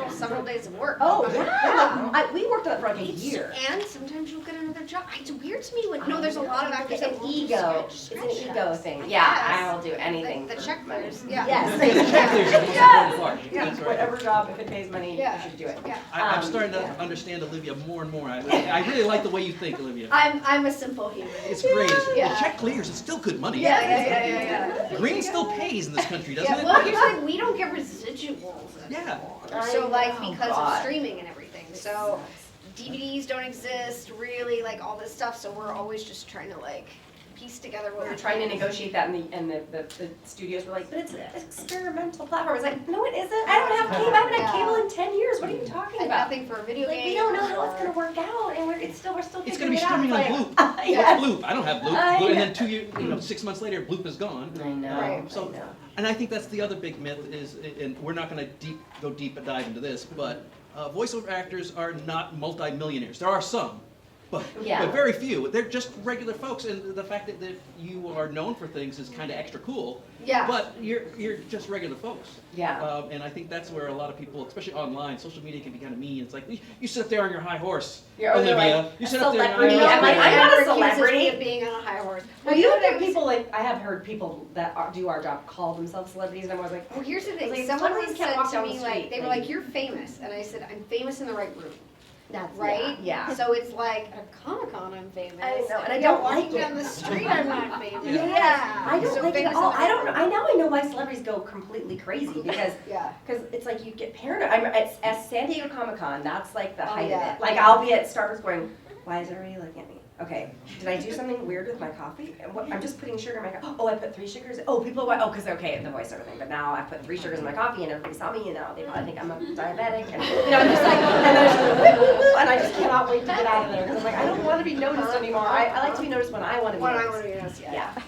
Speaker 3: it's several days of work.
Speaker 6: Oh yeah, we worked on it for like a year.
Speaker 3: And sometimes you'll get another job. It's weird to me when there's a lot of actors
Speaker 6: It's
Speaker 3: that
Speaker 6: an
Speaker 3: won't do
Speaker 6: ego.
Speaker 3: scratch
Speaker 6: It's an ego
Speaker 3: tracks.
Speaker 6: thing.
Speaker 3: I
Speaker 6: Yeah,
Speaker 3: guess.
Speaker 6: I will do anything.
Speaker 3: The
Speaker 6: for
Speaker 3: check
Speaker 6: money.
Speaker 3: clears. Yeah.
Speaker 6: Yes.
Speaker 4: The check clears is the most
Speaker 6: Yes.
Speaker 4: important part.
Speaker 3: Yeah.
Speaker 4: That's right.
Speaker 6: Whatever job, if it pays money,
Speaker 3: Yeah.
Speaker 6: you should do it.
Speaker 3: Yeah.
Speaker 4: I'm starting to
Speaker 6: yeah.
Speaker 4: understand Olivia more and more. I really like the way you think, Olivia.
Speaker 3: I'm a simple human.
Speaker 4: It's great.
Speaker 3: Yeah.
Speaker 4: The check clears. It's still good money.
Speaker 3: Yeah.
Speaker 4: Green still pays in this country, doesn't
Speaker 3: Yeah,
Speaker 4: it?
Speaker 3: well, here's the thing, we don't get residuals
Speaker 4: Yeah.
Speaker 3: anymore. So, like,
Speaker 6: know,
Speaker 3: because
Speaker 6: God.
Speaker 3: of streaming and everything. So, DVDs don't exist, really, like, all this stuff. So, we're always just trying to, like, piece together what
Speaker 6: We were trying to negotiate that, and the studios were like, but it's an experimental platform. It's like, no, it isn't. I don't have cable. I haven't had cable in 10 years. What are you talking
Speaker 3: And
Speaker 6: about?
Speaker 3: nothing for a video
Speaker 6: Like,
Speaker 3: game.
Speaker 6: we don't know how it's gonna work out, and we're still
Speaker 4: It's
Speaker 6: figuring
Speaker 4: going to be
Speaker 6: it out.
Speaker 4: streaming on
Speaker 6: It's
Speaker 4: Bloop.
Speaker 6: like, yes.
Speaker 4: What's Bloop? I don't have Bloop.
Speaker 6: I
Speaker 4: And
Speaker 6: know.
Speaker 4: then 2 years, 6 months later, Bloop is gone.
Speaker 6: I know.
Speaker 3: Right.
Speaker 4: So,
Speaker 6: I know.
Speaker 4: and I think that's the other big myth is, and we're not going to go deep dive into this, but voiceover actors are not multi-millionaires. There are some, but
Speaker 6: Yeah.
Speaker 4: very few. They're just regular folks, and the fact that you are known for things is kind of extra cool.
Speaker 3: Yeah.
Speaker 4: But you're just regular folks.
Speaker 6: Yeah.
Speaker 4: And I think that's where a lot of people, especially online, social media can be kind of mean. It's like you sit up there on your high horse,
Speaker 6: You're
Speaker 4: Olivia.
Speaker 6: like
Speaker 4: you
Speaker 6: a
Speaker 4: sit up there. on
Speaker 6: celebrity.
Speaker 4: your high
Speaker 6: I'm like,
Speaker 4: horse.
Speaker 6: I'm not a
Speaker 3: Never accuses
Speaker 6: celebrity.
Speaker 3: me of being on a high horse.
Speaker 6: Well, you
Speaker 3: know
Speaker 6: have
Speaker 3: what
Speaker 6: people like I have heard people that do our job call themselves celebrities, and I'm always like,
Speaker 3: Well, here's the thing.
Speaker 6: Like,
Speaker 3: Someone
Speaker 6: celebrities
Speaker 3: once
Speaker 6: can't
Speaker 3: said
Speaker 6: walk
Speaker 3: to
Speaker 6: down the
Speaker 3: me,
Speaker 6: street,
Speaker 3: like, they were
Speaker 6: like-
Speaker 3: like, "You're famous," and I said, "I'm famous in the right room."
Speaker 6: that's
Speaker 3: Right?
Speaker 6: Yeah.
Speaker 3: So it's like at Comic-Con, I'm famous.
Speaker 6: I know, and I
Speaker 3: If
Speaker 6: don't
Speaker 3: I'm walking
Speaker 6: like it.
Speaker 3: down the street, I'm not famous.
Speaker 6: Yeah. I don't
Speaker 3: So
Speaker 6: like it at
Speaker 3: famous
Speaker 6: all.
Speaker 3: in the
Speaker 6: I don't know.
Speaker 3: right room.
Speaker 6: Now I know why celebrities go completely crazy because
Speaker 3: Yeah.
Speaker 6: it's like you get paranoid. I'm at San Diego Comic Con. That's like the height
Speaker 3: yeah.
Speaker 6: of it. Like I'll be at Starbucks going, why is everybody looking at me? okay, did I do something weird with my coffee? And what, I'm just putting sugar in my coffee. Oh, I put 3 sugars. Oh, people are, oh, because okay, the voiceover thing. But now I put 3 sugars in my coffee, and everybody saw me, you know, they probably think I'm a diabetic, and I'm just like, and then and I just cannot wait to get out of there because I'm like, I don't want to be noticed anymore. I like to be noticed when I want to be noticed.
Speaker 3: When I want to be noticed,
Speaker 6: Yeah.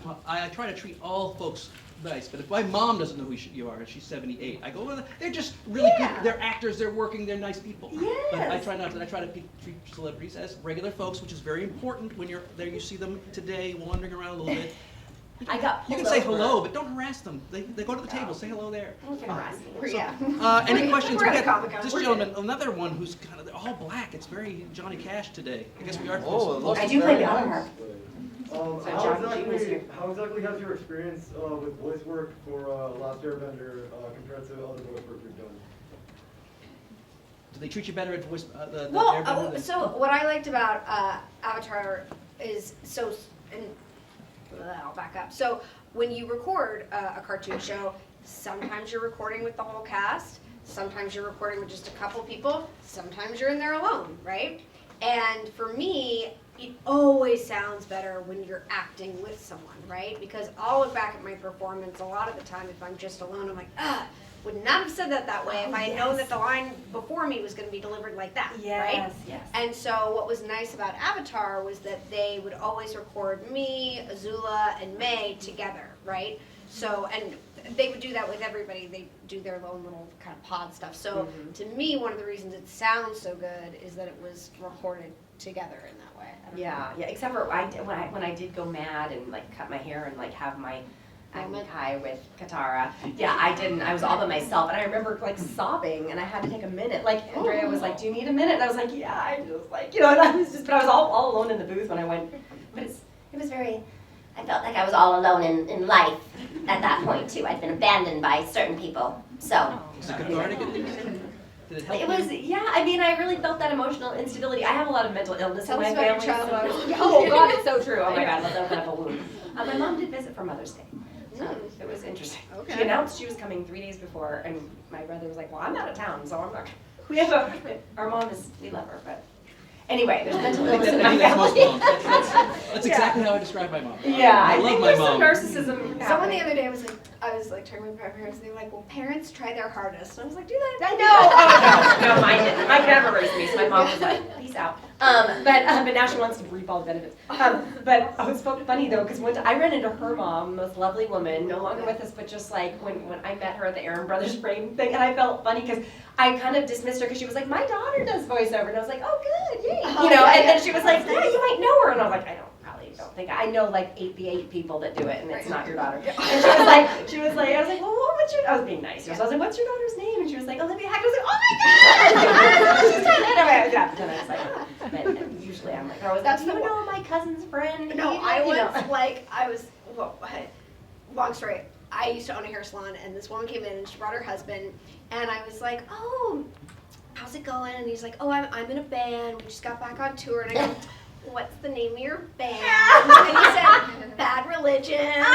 Speaker 4: Well, I try to treat all folks nice, but if my mom doesn't know who you are and she's 78, I go, well, they're just really good. They're actors. They're working. They're nice people.
Speaker 6: Yes.
Speaker 4: But I try not to. I try to treat celebrities as regular folks, which is very important when you're there. You see them today wandering around a little bit.
Speaker 6: I got
Speaker 4: You can say hello, but don't harass them. They go to the table. Say hello there.
Speaker 6: You can harass me.
Speaker 3: Yeah.
Speaker 4: Any questions?
Speaker 3: We're
Speaker 4: We
Speaker 3: at
Speaker 4: got
Speaker 3: Comic-Con.
Speaker 4: this
Speaker 3: We're
Speaker 4: gentleman, another one who's kind of all black. It's very Johnny Cash today. I guess we are.
Speaker 6: I do play the other harp.
Speaker 10: How exactly has your experience with voice work for Last Airbender compared to other voice work you've done?
Speaker 4: Do they treat you better at voice?
Speaker 3: Well,
Speaker 4: Airbender than-
Speaker 3: so what I liked about Avatar is I'll back up. So when you record a cartoon show, sometimes you're recording with the whole cast, sometimes you're recording with just a couple people, sometimes you're in there alone, right? And for me, it always sounds better when you're acting with someone, right? Because I'll look back at my performance a lot of the time if I'm just alone, I'm like, would not have said that way if I had known that the line before me was going to be delivered like that, right?
Speaker 6: Yes.
Speaker 3: And so what was nice about Avatar was that they would always record me, Azula, and May together, right? So, and they would do that with everybody. They do their own little kind of pod stuff. So to me, one of the reasons it sounds so good is that it was recorded together in that way. I don't know.
Speaker 6: Yeah. Except for when I did go mad and like cut my hair and like have my Kai with Katara. Yeah, I didn't. I was all by myself, and I remember like sobbing, and I had to take a minute. Like Andrea was like, "Do you need a minute?" And I was like, "Yeah." I just like, and I was just, but I was all alone in the booth when I went.
Speaker 5: But it was very, I felt like I was all alone in life at that point too. I'd been abandoned by certain people. So.
Speaker 4: Is it cathartic at least? Did it help
Speaker 6: It was, yeah, I mean, I really felt that emotional instability. I have a lot of mental illness in my family. Oh God, it's so true. Oh my God, let's open up a wound. My mom did visit for Mother's Day. It was interesting.
Speaker 3: Okay.
Speaker 6: She announced she was coming 3 days before, and my brother was like, "Well, I'm out of town, so I'm not." Our mom we love her, but anyway, there's mental illness in my
Speaker 4: That's
Speaker 6: family.
Speaker 4: most moms. That's exactly how I describe my mom.
Speaker 6: Yeah,
Speaker 4: I love
Speaker 6: think
Speaker 4: my
Speaker 6: there's
Speaker 4: mom.
Speaker 6: some narcissism.
Speaker 3: Someone the other day was like, I was like talking with my parents, and they were like, "Well, parents try their hardest." And I was like, "Do they?"
Speaker 6: I know. Oh, no, mine didn't. Mine never raised me, so my mom was like, "Peace out." But now she wants to reap all the benefits. But it was funny though, because I ran into her mom, most lovely woman, no longer with us, but just like when I met her at the Aaron Brothers frame thing, and I felt funny because I kind of dismissed her because she was like, "My daughter does voiceover," and I was like, "Oh, good, yay!" And then she was like, "Yeah, you might know her," and I was like, "I don't think I know like the 8 people that do it, and it's not your daughter." And she was like, I was like, "Well, what's your?" I was being nice. So I was like, "What's your daughter's name?" And she was like, "Olivia Hack." I was like, "Oh my God!" She's done it. And I was like, but usually I'm like,
Speaker 3: That's
Speaker 6: "Do you
Speaker 3: the
Speaker 6: know my cousin's friend?"
Speaker 3: No,
Speaker 6: Well,
Speaker 3: long story. I used to own a hair salon, and this woman came in, and she brought her husband, and I was like, "Oh, how's it going?" And he's like, "Oh, I'm in a band. We just got back on tour." And I go, "What's the name of your band?" And he said, "Bad Religion." And I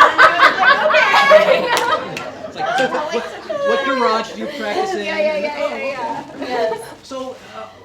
Speaker 3: was like, "Okay."
Speaker 4: It's like, what garage do you practice in?
Speaker 3: Yeah.
Speaker 6: yes.
Speaker 4: So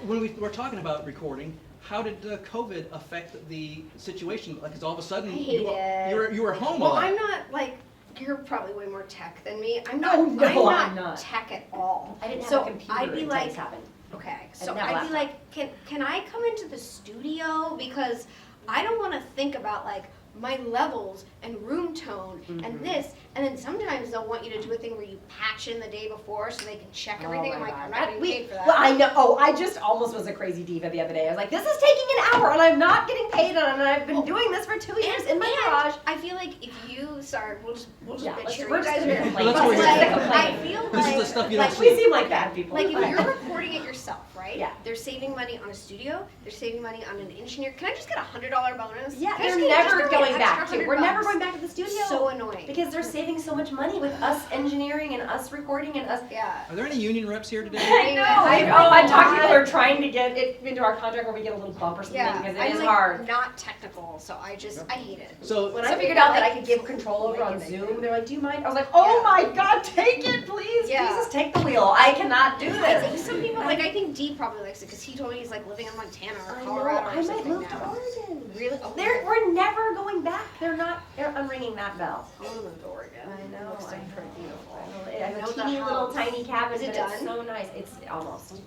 Speaker 4: when we were talking about recording, how did COVID affect the situation? Like, 'cause all of a sudden
Speaker 3: I hate it.
Speaker 4: you were home a
Speaker 3: Well,
Speaker 4: lot.
Speaker 3: I'm not like, you're probably way more tech than me. I'm
Speaker 6: Oh,
Speaker 3: not.
Speaker 6: no,
Speaker 3: I'm
Speaker 6: I'm not.
Speaker 3: tech at all.
Speaker 6: I didn't have
Speaker 3: So
Speaker 6: a computer
Speaker 3: I'd be
Speaker 6: until
Speaker 3: like,
Speaker 6: this happened.
Speaker 3: okay, so
Speaker 6: didn't have a
Speaker 3: I'd be like, can I come into the studio, because I don't want to think about like my levels and room tone and this, and then sometimes they'll want you to do a thing where you patch in the day before so they can check everything. I'm like, I'm not getting paid for that.
Speaker 6: Well, I know. Oh, I just almost was a crazy diva the other day. I was like, "This is taking an hour, and I'm not getting paid on it. And I've been doing this for 2 years in my garage."
Speaker 3: I feel like if you, sorry, we'll just
Speaker 6: Yeah,
Speaker 3: bitch
Speaker 6: let's-
Speaker 3: here.
Speaker 6: we're
Speaker 3: You
Speaker 6: just
Speaker 3: guys
Speaker 6: gonna
Speaker 3: are
Speaker 6: complain.
Speaker 4: That's what we're
Speaker 3: like,
Speaker 4: here for.
Speaker 3: I feel
Speaker 4: This is the
Speaker 3: like,
Speaker 4: stuff you don't
Speaker 3: like,
Speaker 6: We
Speaker 4: see.
Speaker 6: seem like bad people.
Speaker 3: Like if you're recording it yourself, right?
Speaker 6: Yeah.
Speaker 3: They're saving money on a studio. They're saving money on an engineer. Can I just get a $100 bonus?
Speaker 6: Yeah,
Speaker 3: Can I
Speaker 6: they're
Speaker 3: just get-
Speaker 6: never
Speaker 3: just throw me
Speaker 6: going
Speaker 3: an
Speaker 6: back
Speaker 3: extra
Speaker 6: to. We're
Speaker 3: $100
Speaker 6: never going back to the studio.
Speaker 3: So annoying.
Speaker 6: Because they're saving so much money with us engineering and us recording and us.
Speaker 3: Yeah.
Speaker 4: Are there any union reps here today?
Speaker 3: I know.
Speaker 6: I talked to people who are trying to get it into our contract where we get a little bump or something
Speaker 3: Yeah.
Speaker 6: because it
Speaker 3: I'm
Speaker 6: is
Speaker 3: like
Speaker 6: hard.
Speaker 3: not technical, so I hate it.
Speaker 4: So
Speaker 6: When I figured out that I could give control over on Zoom, they're like, "Do you mind?" I was like, "Oh my God, take it, please!
Speaker 3: Yeah.
Speaker 6: Jesus take the wheel. I cannot do this.
Speaker 3: I think some people, like, I think Dee probably likes it because he told me he's like living in Montana or Colorado or
Speaker 6: I might
Speaker 3: something
Speaker 6: move to
Speaker 3: now.
Speaker 6: Oregon.
Speaker 3: Really? Oh,
Speaker 6: We're never going back. They're not. I'm ringing that bell.
Speaker 3: I want to move to Oregon.
Speaker 6: I know.
Speaker 3: Looks like
Speaker 6: I
Speaker 3: pretty
Speaker 6: know.
Speaker 3: beautiful.
Speaker 6: I have
Speaker 3: I
Speaker 6: a
Speaker 3: know
Speaker 6: teeny
Speaker 3: that
Speaker 6: little
Speaker 3: house.
Speaker 6: tiny cabin,
Speaker 3: Is it
Speaker 6: but
Speaker 3: done?
Speaker 6: it's so nice. It's almost. It's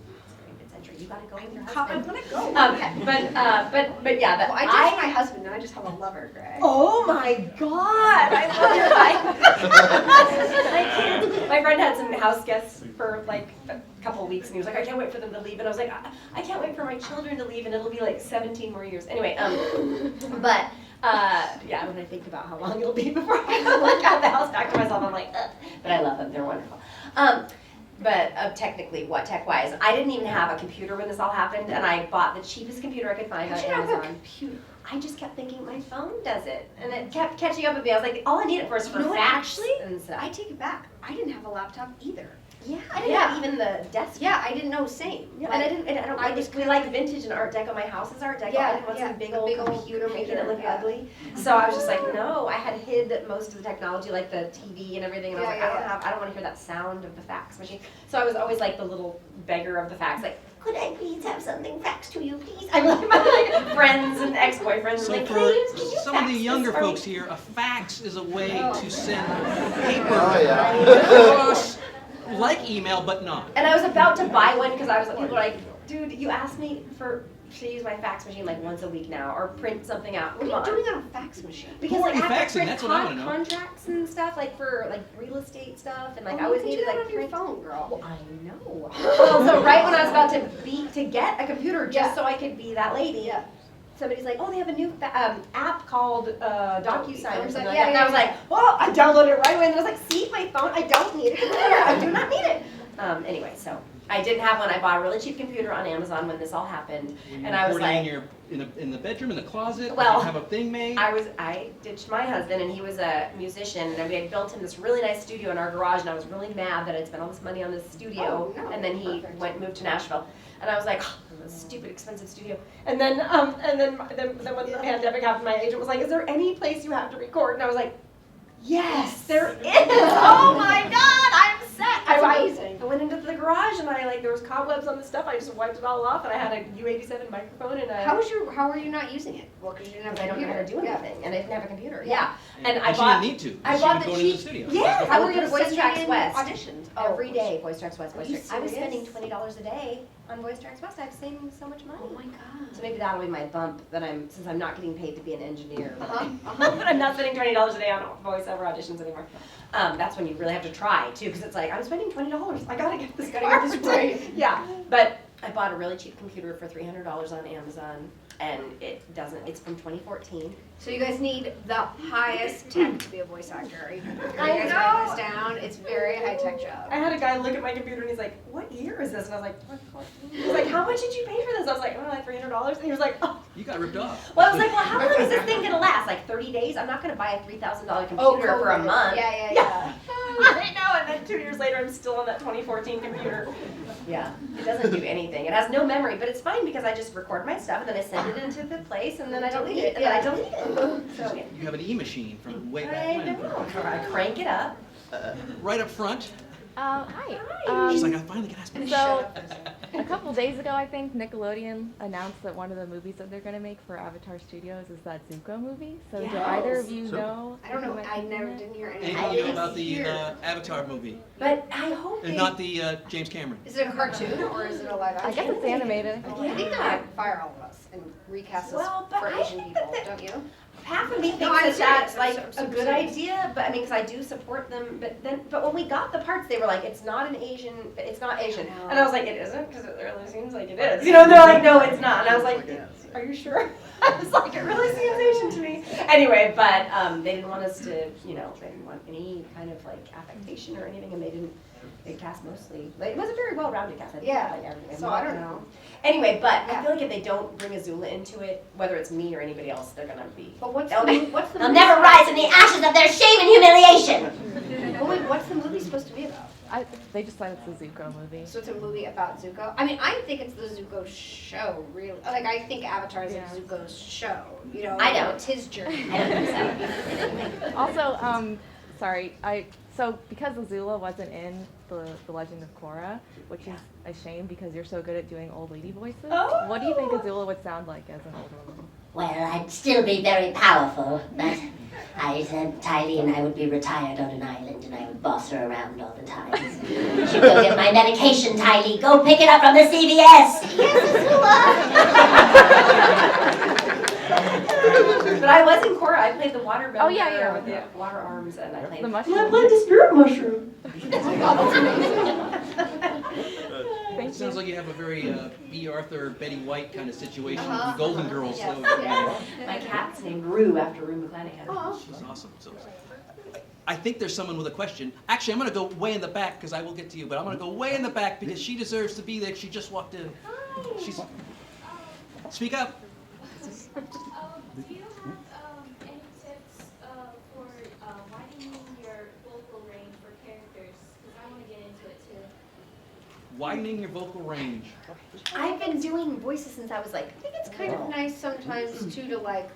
Speaker 6: mid-century. You gotta go with your
Speaker 3: I'm
Speaker 6: husband.
Speaker 3: gonna go.
Speaker 6: But yeah,
Speaker 3: Well, I ditched my husband and I just have a lover, Greg.
Speaker 6: Oh my God! I love your life. My friend had some house guests for like a couple of weeks, and he was like, "I can't wait for them to leave." And I was like, "I can't wait for my children to leave, and it'll be like 17 more years." Anyway, but yeah, when I think about how long it'll be before I like have the house back to myself, I'm like, ugh. But I love them; they're wonderful. But technically, what tech-wise, I didn't even have a computer when this all happened, and I bought the cheapest computer I could find on
Speaker 3: How'd you not have a
Speaker 6: Amazon.
Speaker 3: computer?
Speaker 6: I just kept thinking my phone does it, and it kept catching up with me. I was like, all I need it for is for
Speaker 3: You know what,
Speaker 6: facts
Speaker 3: actually,
Speaker 6: and stuff.
Speaker 3: I take it back. I didn't have a laptop either.
Speaker 6: Yeah, I didn't
Speaker 3: Yeah.
Speaker 6: have even the desk.
Speaker 3: Yeah, I didn't know. Same.
Speaker 6: Yeah,
Speaker 3: Like,
Speaker 6: and I don't
Speaker 3: I
Speaker 6: like
Speaker 3: just
Speaker 6: it. We like vintage and Art Deco. My house is Art Deco.
Speaker 3: Yeah,
Speaker 6: I didn't want
Speaker 3: yeah,
Speaker 6: some big
Speaker 3: a
Speaker 6: old
Speaker 3: big old
Speaker 6: computer making it look
Speaker 3: yeah.
Speaker 6: ugly. So I was just like, no. I had hid most of the technology, like the TV and everything, and I was
Speaker 3: Yeah,
Speaker 6: like,
Speaker 3: yeah,
Speaker 6: I don't want to hear that sound of the fax machine. So I was always like the little beggar of the fax, like, could I please have something faxed to you, please? I'm like my like, friends and ex-boyfriends.
Speaker 4: So
Speaker 6: like,
Speaker 4: for
Speaker 6: can you
Speaker 4: some of
Speaker 6: fax
Speaker 4: the
Speaker 6: this
Speaker 4: younger
Speaker 6: for me?"
Speaker 4: folks here, a fax is a way to send paper
Speaker 7: Oh, yeah.
Speaker 4: across, like email, but not.
Speaker 6: And I was about to buy one because I was people were like, dude, you asked me to use my fax machine like once a week now, or print something out.
Speaker 3: What are you doing on a fax machine?
Speaker 6: Because
Speaker 4: Who are
Speaker 6: like,
Speaker 4: you
Speaker 6: I have to
Speaker 4: faxing?
Speaker 6: print
Speaker 4: That's what I wanna know.
Speaker 6: contracts and stuff, like for like real estate stuff, and like I
Speaker 3: Oh,
Speaker 6: always
Speaker 3: you can
Speaker 6: needed
Speaker 3: do that
Speaker 6: like
Speaker 3: on your
Speaker 6: print.
Speaker 3: phone, girl.
Speaker 6: Well, I know. Well, so right when I was about to get a computer just
Speaker 3: Yeah.
Speaker 6: so I could be that lady,
Speaker 3: Yeah.
Speaker 6: somebody's like, oh, they have a new app called DocuSign or something like
Speaker 3: Yeah,
Speaker 6: that. And
Speaker 3: yeah,
Speaker 6: I was like, oh, I downloaded it right away, and I was like, see, my phone, I don't need it. I do not need it. Anyway, so I didn't have one. I bought a really cheap computer on Amazon when this all happened,
Speaker 4: Were you
Speaker 6: and I was
Speaker 4: recording
Speaker 6: like,
Speaker 4: in the bedroom, in the closet?
Speaker 6: Well,
Speaker 4: Did you have a thing made?
Speaker 6: I ditched my husband, and he was a musician, and we had built him this really nice studio in our garage, and I was really mad that I'd spent all this money on this studio,
Speaker 3: Oh, no,
Speaker 6: and then he
Speaker 3: perfect.
Speaker 6: moved to Nashville, and I was like, oh, this stupid expensive studio, and then when the pandemic happened, my agent was like, is there any place you have to record? And I was like, yes, there is. Oh my God, I'm set.
Speaker 3: Amazing.
Speaker 6: I went into the garage, and there was cobwebs on the stuff. I just wiped it all off, and I had a U87 microphone, and
Speaker 3: How are you not using it? Well, because you didn't have a
Speaker 6: I don't know how to
Speaker 3: computer.
Speaker 6: do anything, and I didn't have a computer. Yeah, and I
Speaker 4: And she
Speaker 6: bought.
Speaker 4: didn't need to.
Speaker 6: I
Speaker 4: She
Speaker 6: bought
Speaker 4: was
Speaker 6: the
Speaker 4: going into the
Speaker 6: cheap.
Speaker 4: studio.
Speaker 6: Yeah,
Speaker 3: I
Speaker 6: I
Speaker 3: was
Speaker 6: worked at
Speaker 3: Voice
Speaker 6: Voice Tracks
Speaker 3: Tracks
Speaker 6: West
Speaker 3: auditions.
Speaker 6: every day. Voice Tracks West.
Speaker 3: Are you
Speaker 6: I was spending
Speaker 3: serious?
Speaker 6: $20 a day on Voice Tracks West. I'm saving so much money.
Speaker 3: Oh my God.
Speaker 6: So maybe that'll be my bump since I'm not getting paid to be an engineer.
Speaker 3: Uh-huh.
Speaker 6: I'm not spending $20 a day on voiceover auditions anymore. That's when you really have to try too, because it's like I'm spending $20. I gotta get this.
Speaker 3: right.
Speaker 6: Yeah, but I bought a really cheap computer for $300 on Amazon, and it's from 2014.
Speaker 3: So you guys need the highest tech to be a voice actor. Are you
Speaker 6: I
Speaker 3: guys
Speaker 6: know.
Speaker 3: writing this down? It's a very high tech job.
Speaker 6: I had a guy look at my computer and he's like, "What year is this?" And I was like, "He's like, how much did you pay for this?" I was like, "Oh, like $300." And he was like, "Oh."
Speaker 4: You got ripped off.
Speaker 6: Well, I was like, "Well, how long is this thing gonna last? Like 30 days? I'm not gonna buy a $3,000 computer for a
Speaker 3: COVID.
Speaker 6: month."
Speaker 3: Yeah.
Speaker 6: I know. And then 2 years later, I'm still on that 2014 computer. Yeah, it doesn't do anything. It has no memory, but it's fine because I just record my stuff and then I send it into the place and then I delete it and then I delete it. So yeah.
Speaker 4: You have an e-machine from way back
Speaker 6: I
Speaker 4: when.
Speaker 6: know. I crank it up.
Speaker 4: Right up front.
Speaker 11: Hi.
Speaker 4: She's like, I finally can ask my
Speaker 11: So, a couple days ago, I think Nickelodeon announced that one of the movies that they're going to make for Avatar Studios is that Zuko movie. So, do either of you
Speaker 4: So-
Speaker 11: know?
Speaker 3: I don't know.
Speaker 11: anything
Speaker 3: I
Speaker 11: about
Speaker 3: never
Speaker 11: that?
Speaker 3: didn't hear anything.
Speaker 4: Anything you know about the Avatar movie?
Speaker 6: But I hope
Speaker 4: And
Speaker 6: they-
Speaker 4: not the James Cameron.
Speaker 3: Is it a cartoon or is it a live action?
Speaker 11: I guess it's animated.
Speaker 3: I think they might fire all of us and recast us
Speaker 6: Well, but
Speaker 3: for
Speaker 6: I
Speaker 3: Asian
Speaker 6: think
Speaker 3: people,
Speaker 6: that
Speaker 3: don't you?
Speaker 6: half of me thinks
Speaker 3: No, I'm
Speaker 6: that that's
Speaker 3: serious.
Speaker 6: like
Speaker 3: I'm
Speaker 6: a good
Speaker 3: serious.
Speaker 6: idea, but I mean, because I do support them. But when we got the parts, they were like, "It's not it's not Asian,"
Speaker 3: I know.
Speaker 6: and I was like, "It isn't," because it really seems like it is. You know, they're like, "No, it's not," and I was like, "Are you sure?" I was like, "It really seems Asian to me." Anyway, but they didn't want us to, they didn't want any kind of like affectation or anything, and they cast mostly. Like, it was a very well-rounded cast. I think,
Speaker 3: Yeah.
Speaker 6: like everything.
Speaker 3: So I don't know.
Speaker 6: Anyway, but I
Speaker 3: Yeah.
Speaker 6: feel like if they don't bring Azula into it, whether it's me or anybody else, they're gonna be.
Speaker 3: But what's
Speaker 6: they'll
Speaker 3: the
Speaker 6: be-
Speaker 3: what's the
Speaker 5: They'll
Speaker 3: movie
Speaker 5: never
Speaker 3: supposed
Speaker 5: rise
Speaker 3: to
Speaker 5: in
Speaker 3: be
Speaker 5: the
Speaker 3: about?
Speaker 5: ashes of their shame and humiliation.
Speaker 3: But wait, what's the movie supposed to be about?
Speaker 11: They just said it's a Zuko movie.
Speaker 3: So it's a movie about Zuko. I mean, I think it's the Zuko show, really. Like, I think Avatar is like Zuko's show. You know,
Speaker 5: I don't.
Speaker 3: It's his journey.
Speaker 5: I don't think so.
Speaker 11: Also, sorry, so because Azula wasn't in the Legend of Korra, which is a shame because you're so good at doing old lady voices.
Speaker 5: Oh.
Speaker 11: What do you think Azula would sound like as an old woman?
Speaker 5: Well, I'd still be very powerful, but I said Tylee and I would be retired on an island and I would boss her around all the time. She'd go get my medication, Tylee. Go pick it up from the CVS.
Speaker 6: But I was in Korra. I played the water bender with the water arms, and I played
Speaker 11: the mushroom.
Speaker 6: I played the spirit mushroom.
Speaker 4: It sounds like you have a very B. Arthur, Betty White kind of situation
Speaker 6: Uh-huh.
Speaker 4: with Golden Girls.
Speaker 6: Yes.
Speaker 4: So,
Speaker 6: My cat's named Rue after Rue McClanahan.
Speaker 4: she's awesome. So, I think there's someone with a question. Actually, I'm going to go way in the back because I will get to you, but I'm going to go way in the back because she deserves to be there. She just walked in. She's. Speak up.
Speaker 12: Do you have any tips for widening your vocal range for characters? Because I want to get into it too.
Speaker 4: Widening your vocal range.
Speaker 3: I've been doing voices since I was like, I think it's kind of nice sometimes too to like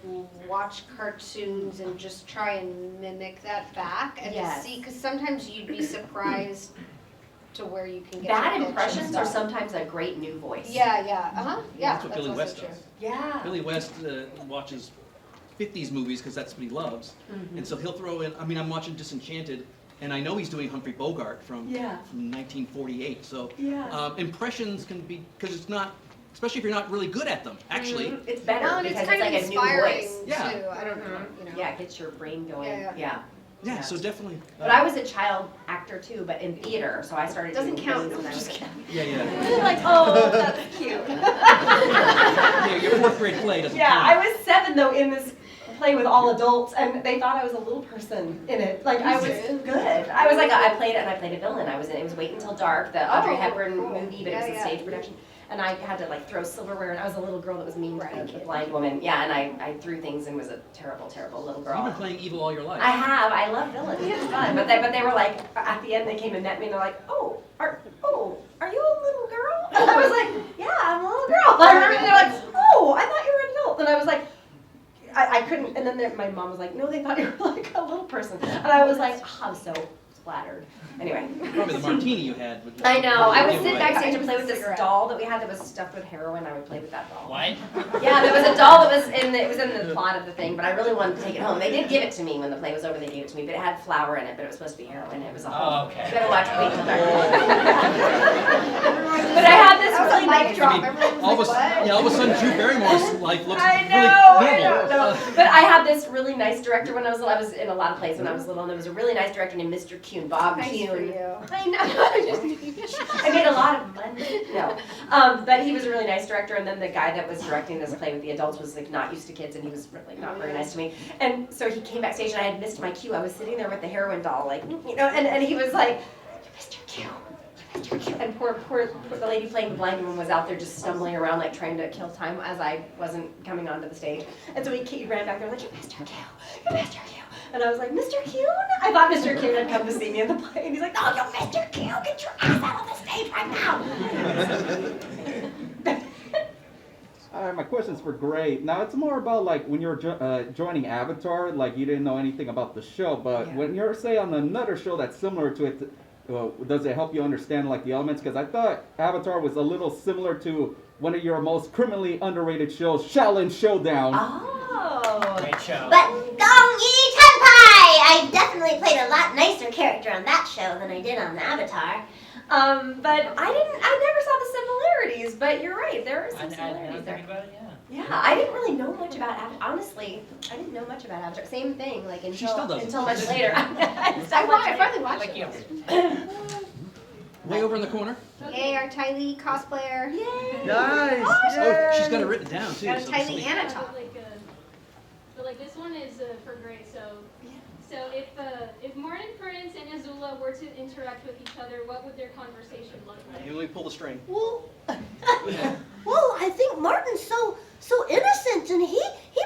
Speaker 3: watch cartoons and just try and mimic that back and to see, because sometimes you'd be surprised to where you can get
Speaker 6: Bad
Speaker 3: your pitch and
Speaker 6: impressions are
Speaker 3: stuff.
Speaker 6: sometimes a great new voice.
Speaker 3: Yeah, yeah,
Speaker 4: That's what Billy
Speaker 3: also
Speaker 4: West
Speaker 3: true.
Speaker 4: does.
Speaker 6: Yeah.
Speaker 4: Billy West watches 50s movies because that's what he loves. And so he'll throw in, I'm watching Disenchanted, and I know he's doing Humphrey Bogart from 1948. So impressions can be, because it's not, especially if you're not really good at them, actually.
Speaker 6: It's better
Speaker 3: Well, and
Speaker 6: because
Speaker 3: it's kind
Speaker 6: like
Speaker 3: of
Speaker 6: a new
Speaker 3: inspiring
Speaker 6: voice.
Speaker 4: Yeah.
Speaker 3: too. I don't know, you know.
Speaker 6: Yeah, it gets your brain going.
Speaker 3: Yeah.
Speaker 4: Yeah, so definitely.
Speaker 6: But I was a child actor too, but in theater, so I started
Speaker 3: Doesn't
Speaker 6: doing
Speaker 3: count.
Speaker 6: things when I was
Speaker 4: Yeah.
Speaker 6: like, oh, that's cute.
Speaker 4: Yeah, your 4th grade play doesn't
Speaker 6: Yeah,
Speaker 4: count.
Speaker 6: I was 7 though in this play with all adults, and they thought I was a little person in it. Like I was good. I was like I played a villain. I was in it. Was Wait Until Dark, the Audrey Hepburn movie, but it was a stage production. And I had to like throw silverware, and I was a little girl that was mean to the blind woman. Yeah, and I threw things and was a terrible, terrible little girl.
Speaker 4: You've been playing evil all your life.
Speaker 6: I have. I love villains. It's fun. But they were like, at the end they came and met me and they're like, are you a little girl? And I was like, yeah, I'm a little girl. I remember they're like, oh, I thought you were an adult. And I was like, I couldn't. And then my mom was like, no, they thought you were like a little person. And I was like, I'm so flattered. Anyway.
Speaker 4: Probably the martini you had.
Speaker 6: I know. I would sit backstage and play with this doll that we had that was stuffed with heroin. I would play with that doll.
Speaker 8: What?
Speaker 6: Yeah, there was a doll that was in the plot of the thing, but I really wanted to take it home. They did give it to me when the play was over. They gave it to me, but it had flour in it, but it was supposed to be heroin. It was a whole.
Speaker 8: Oh, okay.
Speaker 6: You better watch Wait Till Dark. But I had this really
Speaker 3: mic drop.
Speaker 4: All of a sudden, Drew Barrymore's life looks
Speaker 6: I
Speaker 4: really
Speaker 6: know.
Speaker 4: normal.
Speaker 6: But I had this really nice director when I was little. I was in a lot of plays when I was little, and there was a really nice director named Mr. Kuhn, Bob
Speaker 3: Nice
Speaker 6: Kuhn.
Speaker 3: for you.
Speaker 6: I know. I made a lot of money. No, but he was a really nice director, and then the guy that was directing this play with the adults was like not used to kids, and he was like not very nice to me. And so he came backstage, and I had missed my cue. I was sitting there with the heroin doll, like and he was like, Mr. Q. And poor the lady playing the blind woman was out there just stumbling around like trying to kill time as I wasn't coming onto the stage. And so he ran back there like, you're Mr. Q, you're Mr. Q. And I was like, Mr. Q? I thought Mr. Q had come to see me in the play. And he's like, no, you're Mr. Q, get your ass out on the stage right now.
Speaker 13: All right, my question's for Gray. Now, it's more about like when you're joining Avatar, like you didn't know anything about the show, but when you're, say, on another show that's similar to it, does it help you understand like the elements? Because I thought Avatar was a little similar to one of your most criminally underrated shows, Shaolin Showdown.
Speaker 5: Oh.
Speaker 8: Great show.
Speaker 5: But Gong Yi Tenpai! I definitely played a lot nicer character on that show than I did on Avatar.
Speaker 6: But I never saw the similarities, but you're right, there are some similarities there.
Speaker 8: About it,
Speaker 6: Yeah, I didn't really know much about Avatar. Honestly, I didn't know much about Avatar. Same thing, like until much later. I
Speaker 3: finally watched it.
Speaker 4: Way over in the corner.
Speaker 3: Yay, our Tylee cosplayer.
Speaker 6: Yay!
Speaker 7: Nice!
Speaker 4: Oh, she's got it written down too.
Speaker 3: Got a
Speaker 4: so
Speaker 3: Tylee
Speaker 4: somebody-
Speaker 3: and a top.
Speaker 12: But this one is for Gray. So if Martin Prince and Azula were to interact with each other, what would their conversation look like?
Speaker 4: You only pull the string.
Speaker 5: Well, I think Martin's so innocent, and he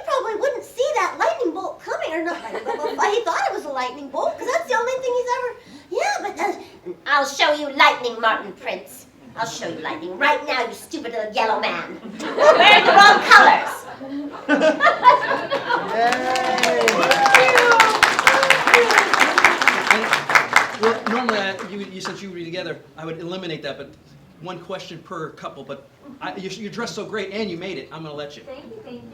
Speaker 5: probably wouldn't see that lightning bolt coming, or not lightning bolt. He thought it was a lightning bolt, because that's the only thing he's ever. Yeah, but I'll show you lightning, Martin Prince. I'll show you lightning right now, you stupid little yellow man. We're wearing the wrong colors.
Speaker 4: normally, since you were together, I would eliminate that, but one question per couple. But you dressed so great and you made it. I'm gonna let you.
Speaker 14: Thank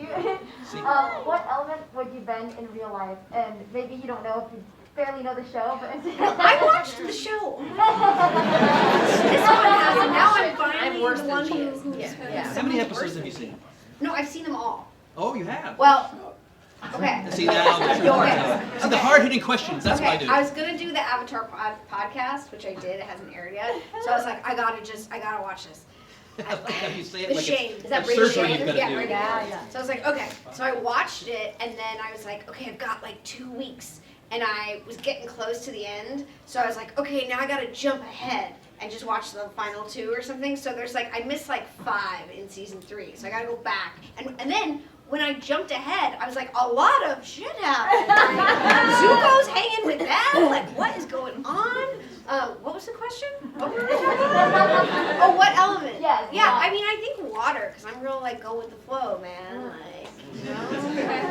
Speaker 14: you.
Speaker 4: See.
Speaker 14: What element would you bend in real life? And maybe you don't know if you barely know the show, but
Speaker 3: I watched the show. This one hasn't. Now I'm finally
Speaker 6: worse
Speaker 3: the
Speaker 6: than
Speaker 3: one
Speaker 6: she is.
Speaker 3: who's
Speaker 6: Yeah.
Speaker 4: How many episodes have you seen?
Speaker 3: No, I've seen them all.
Speaker 4: Oh, you have.
Speaker 3: Well, okay.
Speaker 4: See now, the truth
Speaker 3: Okay.
Speaker 4: comes out. See the hard-hitting questions. That's what I do.
Speaker 3: I was gonna do the Avatar podcast, which I did. It hasn't aired yet. So I was like, I gotta watch this.
Speaker 4: I like how you say it
Speaker 3: The
Speaker 4: like
Speaker 3: shame.
Speaker 4: it's
Speaker 3: Is that
Speaker 4: a
Speaker 3: British
Speaker 4: surgery
Speaker 3: shame?
Speaker 4: you've got to
Speaker 3: Yeah,
Speaker 4: do.
Speaker 3: right. Yeah. So I was like, okay. So I watched it, and then I was like, okay, I've got like 2 weeks, and I was getting close to the end. So I was like, okay, now I gotta jump ahead and just watch the final 2 or something. So there's like, I missed like 5 in season 3. So I gotta go back, and then when I jumped ahead, I was like, a lot of shit happened. Like, Zuko's hanging with that. Like, what is going on? What was the question? What were we talking about? Oh, what element?
Speaker 14: Yes,
Speaker 3: Yeah,
Speaker 14: water.
Speaker 3: I mean, I think water, because I'm real, like, go with the flow, man. Like, you know?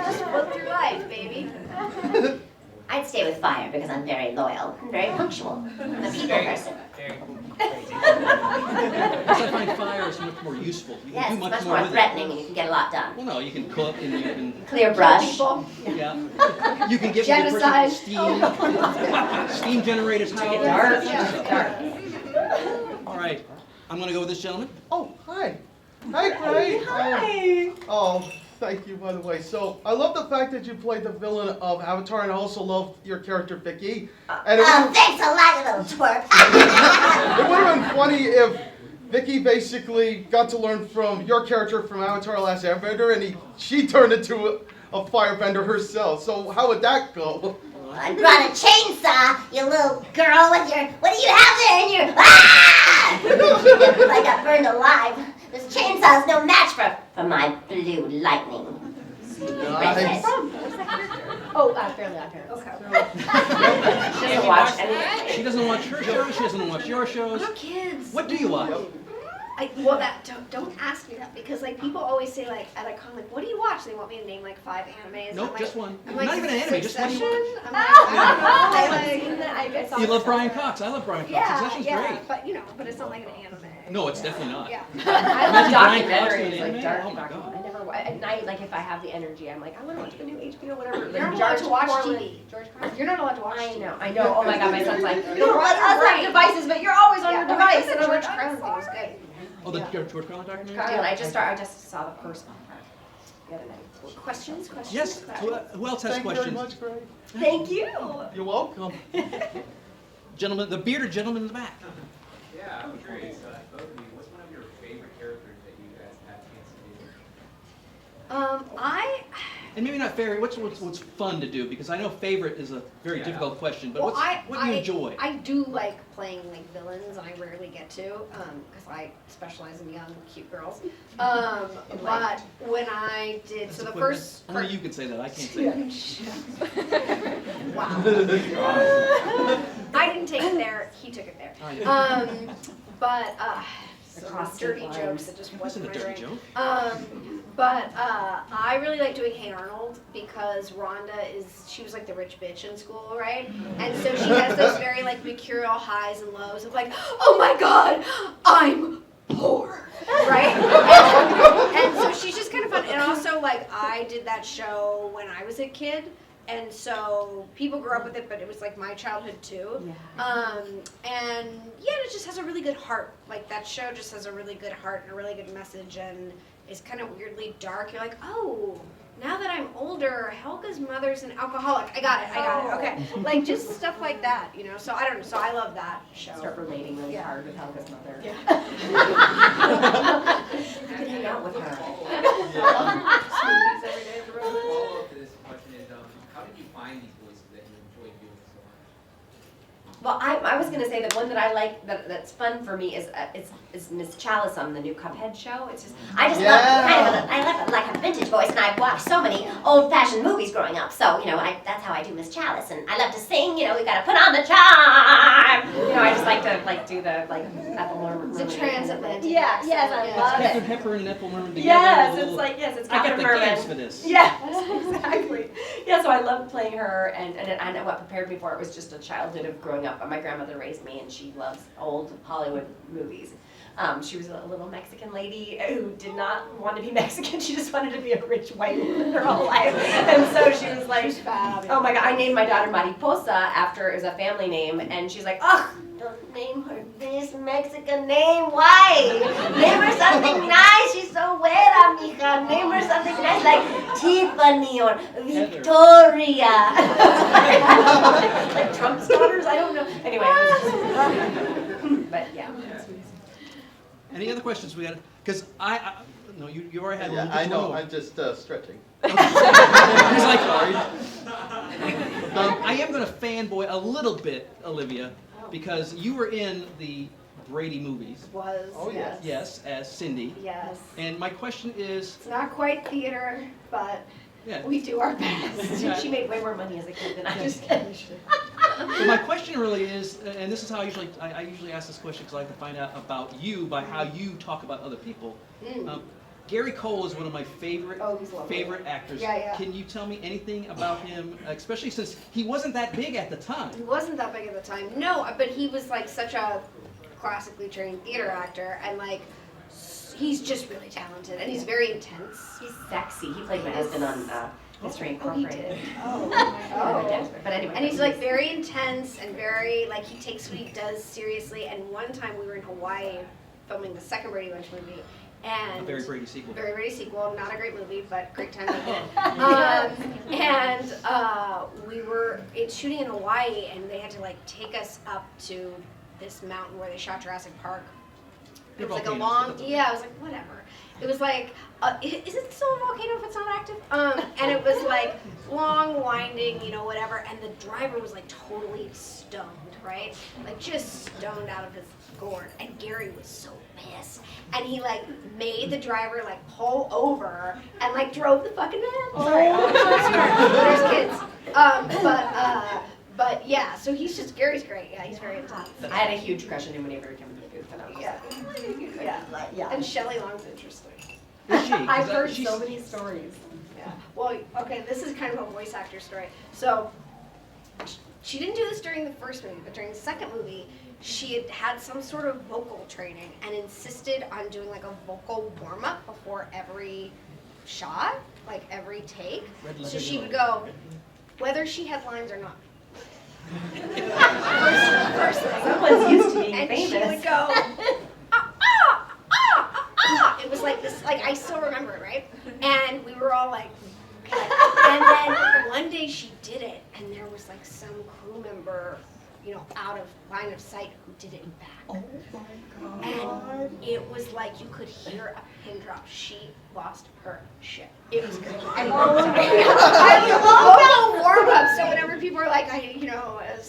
Speaker 3: Just float through life, baby.
Speaker 6: I'd stay with fire because I'm very loyal and very punctual. I'm a people person.
Speaker 4: Because I find fire is much more useful. You
Speaker 6: Yes,
Speaker 4: can
Speaker 6: it's
Speaker 4: do much
Speaker 6: much
Speaker 4: more
Speaker 6: more
Speaker 4: with
Speaker 6: threatening and you can get a lot done.
Speaker 4: it. Well, no, you can cook and you can
Speaker 6: Clear brush.
Speaker 4: Yeah. You can get
Speaker 3: Genocide.
Speaker 4: steam generators.
Speaker 6: Make it dark.
Speaker 4: All right, I'm gonna go with this gentleman.
Speaker 7: Oh, hi. Hi, Gray.
Speaker 3: Hi.
Speaker 7: Oh, thank you, by the way. So, I love the fact that you played the villain of Avatar, and I also love your character, Vicky. And
Speaker 5: Thanks a lot, you little twerp.
Speaker 7: it would have been funny if Vicky basically got to learn from your character from Avatar The Last Airbender, and she turned into a firebender herself. So, how would that go?
Speaker 5: I brought a chainsaw, you little girl, with your, what do you have there in your, ah! I got burned alive. This chainsaw's no match for my blue lightning.
Speaker 7: Nice.
Speaker 3: Oh, Fairly Odd Parents. Okay.
Speaker 6: She doesn't watch any.
Speaker 4: She doesn't watch her shows. She doesn't watch your shows.
Speaker 3: No kids.
Speaker 4: What do you watch?
Speaker 3: Well, don't ask me that, because like people always say like at a con, like, what do you watch? They want me to name like 5 animes.
Speaker 4: Nope,
Speaker 3: I'm like,
Speaker 4: just one.
Speaker 3: I'm like,
Speaker 4: Not even an anime, just one you
Speaker 3: Succession?
Speaker 4: watch.
Speaker 3: I'm like, I don't know. I saw
Speaker 4: You love
Speaker 3: it.
Speaker 4: Brian Cox. I love Brian Cox.
Speaker 3: Yeah,
Speaker 4: Succession's
Speaker 3: yeah,
Speaker 4: great.
Speaker 3: but you know, but it's not like an anime.
Speaker 4: No, it's definitely not.
Speaker 3: Yeah.
Speaker 6: I love
Speaker 4: Imagine Brian Cox doing
Speaker 6: documentaries,
Speaker 4: anime?
Speaker 6: like dark
Speaker 4: Oh my
Speaker 6: documentaries.
Speaker 4: God.
Speaker 6: I never at night, like if I have the energy, I'm like, I want to watch the new HBO, whatever.
Speaker 3: You're not
Speaker 6: Like,
Speaker 3: allowed to
Speaker 6: George
Speaker 3: watch
Speaker 6: Carlin.
Speaker 3: TV. George Carlin. You're not allowed to watch TV.
Speaker 6: I know. Oh my God, my son's like,
Speaker 3: You don't let us have
Speaker 6: devices, but you're always on
Speaker 3: Yeah,
Speaker 6: your
Speaker 3: but I
Speaker 6: device.
Speaker 3: think
Speaker 6: And I'm
Speaker 3: George
Speaker 6: like,
Speaker 3: Carlin
Speaker 6: I'm
Speaker 3: thing was
Speaker 6: sorry.
Speaker 3: good.
Speaker 4: Oh, the George Carlin documentary?
Speaker 6: Carlin, I just saw the first one the other night.
Speaker 3: Questions?
Speaker 4: Yes. Who else has
Speaker 7: Thank you very
Speaker 4: questions?
Speaker 7: much, Gray.
Speaker 6: Thank you.
Speaker 7: You're welcome.
Speaker 4: Gentleman, the bearded gentleman in the back.
Speaker 15: Yeah, I'm curious, both of you, what's one of your favorite characters that you guys have a chance to do?
Speaker 4: And maybe not favorite. What's fun to do? Because I know favorite is a very difficult question. But
Speaker 3: Well,
Speaker 4: what do you enjoy?
Speaker 3: I do like playing like villains, and I rarely get to, because I specialize in young, cute girls. But when I did, so the first.
Speaker 4: Only you can say that. I can't say that.
Speaker 3: Wow. I didn't take it there. He took it there.
Speaker 4: Oh, yeah.
Speaker 3: Some
Speaker 6: Across
Speaker 3: dirty
Speaker 6: the
Speaker 3: jokes that just
Speaker 4: It
Speaker 3: wasn't
Speaker 4: wasn't a
Speaker 3: my
Speaker 4: dirty
Speaker 3: brain.
Speaker 4: joke.
Speaker 3: I really like doing Hey Arnold, because Rhonda she was like the rich bitch in school, right? And so she has those very like mercurial highs and lows of like, oh my God, I'm poor, right? And so she's just kind of fun. And also like I did that show when I was a kid. And so people grew up with it, but it was like my childhood too. Yeah. And yeah, it just has a really good heart. Like that show just has a really good heart and a really good message, and is kind of weirdly dark. You're like, oh, now that I'm older, Helga's mother's an alcoholic. I got it. Okay. Like just stuff like that, you know. So I don't know. So I love that show.
Speaker 6: Start relating really hard with Helga's mother.
Speaker 3: Yeah.
Speaker 6: You could hang out with her.
Speaker 3: Smoothies every day.
Speaker 15: Follow-up to this question is, how did you find these voices that you enjoy doing so much?
Speaker 6: Well, I was gonna say that one that I like that's fun for me is Miss Chalice on the new Cuphead show. It's just I just love I love like a vintage voice, and I've watched so many old-fashioned movies growing up. So that's how I do Miss Chalice, and I love to sing. We've got to put on the charm. I just like to do the Ethel Merman.
Speaker 3: The transatlantic.
Speaker 6: Yeah, yes, I love
Speaker 4: Catherine
Speaker 6: it.
Speaker 4: Hepburn and Ethel Merman together.
Speaker 6: Yes,
Speaker 4: little-
Speaker 6: it's
Speaker 4: I got
Speaker 6: Catherine
Speaker 4: the
Speaker 6: Merman.
Speaker 4: games for this.
Speaker 6: Yes, exactly. Yeah, so I loved playing her, and what prepared me for it was just a childhood of growing up my grandmother raised me, and she loves old Hollywood movies. She was a little Mexican lady who did not want to be Mexican. She just wanted to be a rich white woman her whole life. And so she was like, oh my God, I named my daughter Mariposa after, it was a family name, and she's like, ugh, don't name her this Mexican name. Why? Name her something nice. She's so güera, mija. Name her something nice like Tiffany or Victoria. Like Trump's daughters? I don't know. Anyway. But yeah.
Speaker 4: Any other questions we got? Because no, you already had
Speaker 7: Yeah,
Speaker 4: one.
Speaker 7: I know. I'm just stretching.
Speaker 4: He's like, I am going to fanboy a little bit, Olivia, because you were in the Brady movies.
Speaker 3: Was.
Speaker 7: Oh,
Speaker 3: yes.
Speaker 4: Yes, as Cindy.
Speaker 3: Yes.
Speaker 4: And my question is,
Speaker 3: It's not quite theater, but
Speaker 4: yeah.
Speaker 3: we do our best.
Speaker 4: Yeah.
Speaker 6: She made way more money as a kid than I just did.
Speaker 4: But my question really is, and this is how I usually ask this question because I like to find out about you by how you talk about other people. Gary Cole is one of my favorite actors.
Speaker 3: Yeah, yeah.
Speaker 4: Can you tell me anything about him, especially since he wasn't that big at the time?
Speaker 3: He wasn't that big at the time. No, but he was like such a classically trained theater actor, and like he's just really talented, and he's very intense.
Speaker 6: He's sexy. He played my husband on History Incorporated.
Speaker 3: He did. Oh.
Speaker 6: But anyway.
Speaker 3: And he's like very intense and very like he takes what he does seriously. And one time we were in Hawaii filming the second Brady Bunch movie. And
Speaker 4: A very Brady sequel.
Speaker 3: Very Brady sequel. Not a great movie, but great time making it. We were shooting in Hawaii, and they had to like take us up to this mountain where they shot Jurassic Park. It was like a long, yeah, I was like, whatever. It was like, is it still a volcano if it's not active? And it was like long, winding, you know, whatever. And the driver was like totally stoned, right? Like just stoned out of his gourd. And Gary was so pissed. And he like made the driver like pull over and like drove the fucking van. Sorry, there's kids. But yeah, so Gary's great. Yeah, he's very intense.
Speaker 6: I had a huge crush on him whenever he came to the booth, and I was
Speaker 3: yeah. And Shelley Long's interesting.
Speaker 4: Is she?
Speaker 6: I've heard so many stories.
Speaker 3: Yeah. Well, okay, this is kind of a voice actor story. So she didn't do this during the first movie, but during the second movie, she had some sort of vocal training and insisted on doing like a vocal warm-up before every shot, like every take. So she would go, whether she had lines or not. First thing.
Speaker 6: Someone's used to being
Speaker 3: and
Speaker 6: famous.
Speaker 3: she would go, It was like this, like I still remember it, right? And we were all like, okay. And then one day she did it, and there was like some crew member, you know, out of line of sight who did it back. Oh my God. And it was like you could hear a pin drop. She lost her shit. It was great. And I love the warm up. So whenever people are like,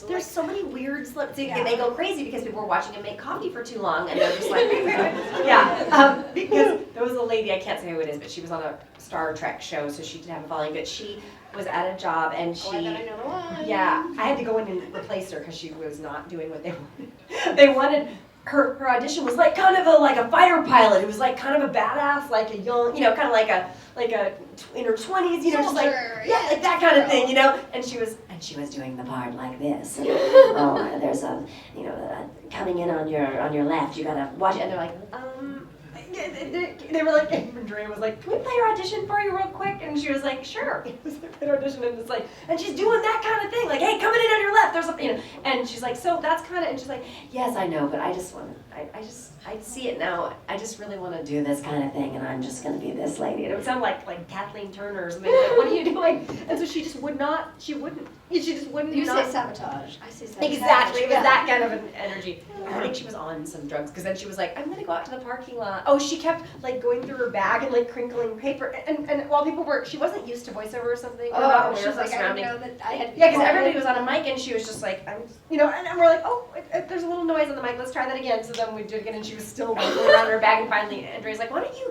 Speaker 6: there's so many weird slips. Yeah. They go crazy because people were watching him make coffee for too long, and they're just like, yeah. Because there was a lady, I can't say who it is, but she was on a Star Trek show, so she didn't have a following, but she was at a job, and she,
Speaker 3: I know the one.
Speaker 6: Yeah, I had to go in and replace her because she was not doing what they wanted. They wanted. Her audition was like kind of a fighter pilot. It was like kind of a badass, like a young, you know, kind of like a in her 20s, you know, just like like that kind of thing, you know. And she was doing the part like this. Oh, there's coming in on your left. You gotta watch it. And they're like, they were like, Andrea was like, can we play your audition for you real quick? And she was like, sure. It was like an audition, and it's like, and she's doing that kind of thing, like, hey, coming in on your left, there's a, you know, and she's like, so that's kind of, and she's like, yes, I know, but I just want to, I see it now. I just really want to do this kind of thing, and I'm just going to be this lady. And it would sound like Kathleen Turner or something. Like, what are you doing? And so she just would not. She just wouldn't.
Speaker 3: You say sabotage. I say sabotage.
Speaker 6: Exactly. It was that kind of an energy. I think she was on some drugs because then she was like, I'm going to go out to the parking lot. Oh, she kept like going through her bag and like crinkling paper. And while people were, she wasn't used to voiceover or something. Or not aware of her surroundings. I didn't know that I had. Yeah, because everybody was on a mic and she was just like, and we're like, oh, there's a little noise on the mic. Let's try that again. So then we did it again, and she was still rolling around her bag. And finally, Andrea's like, why don't you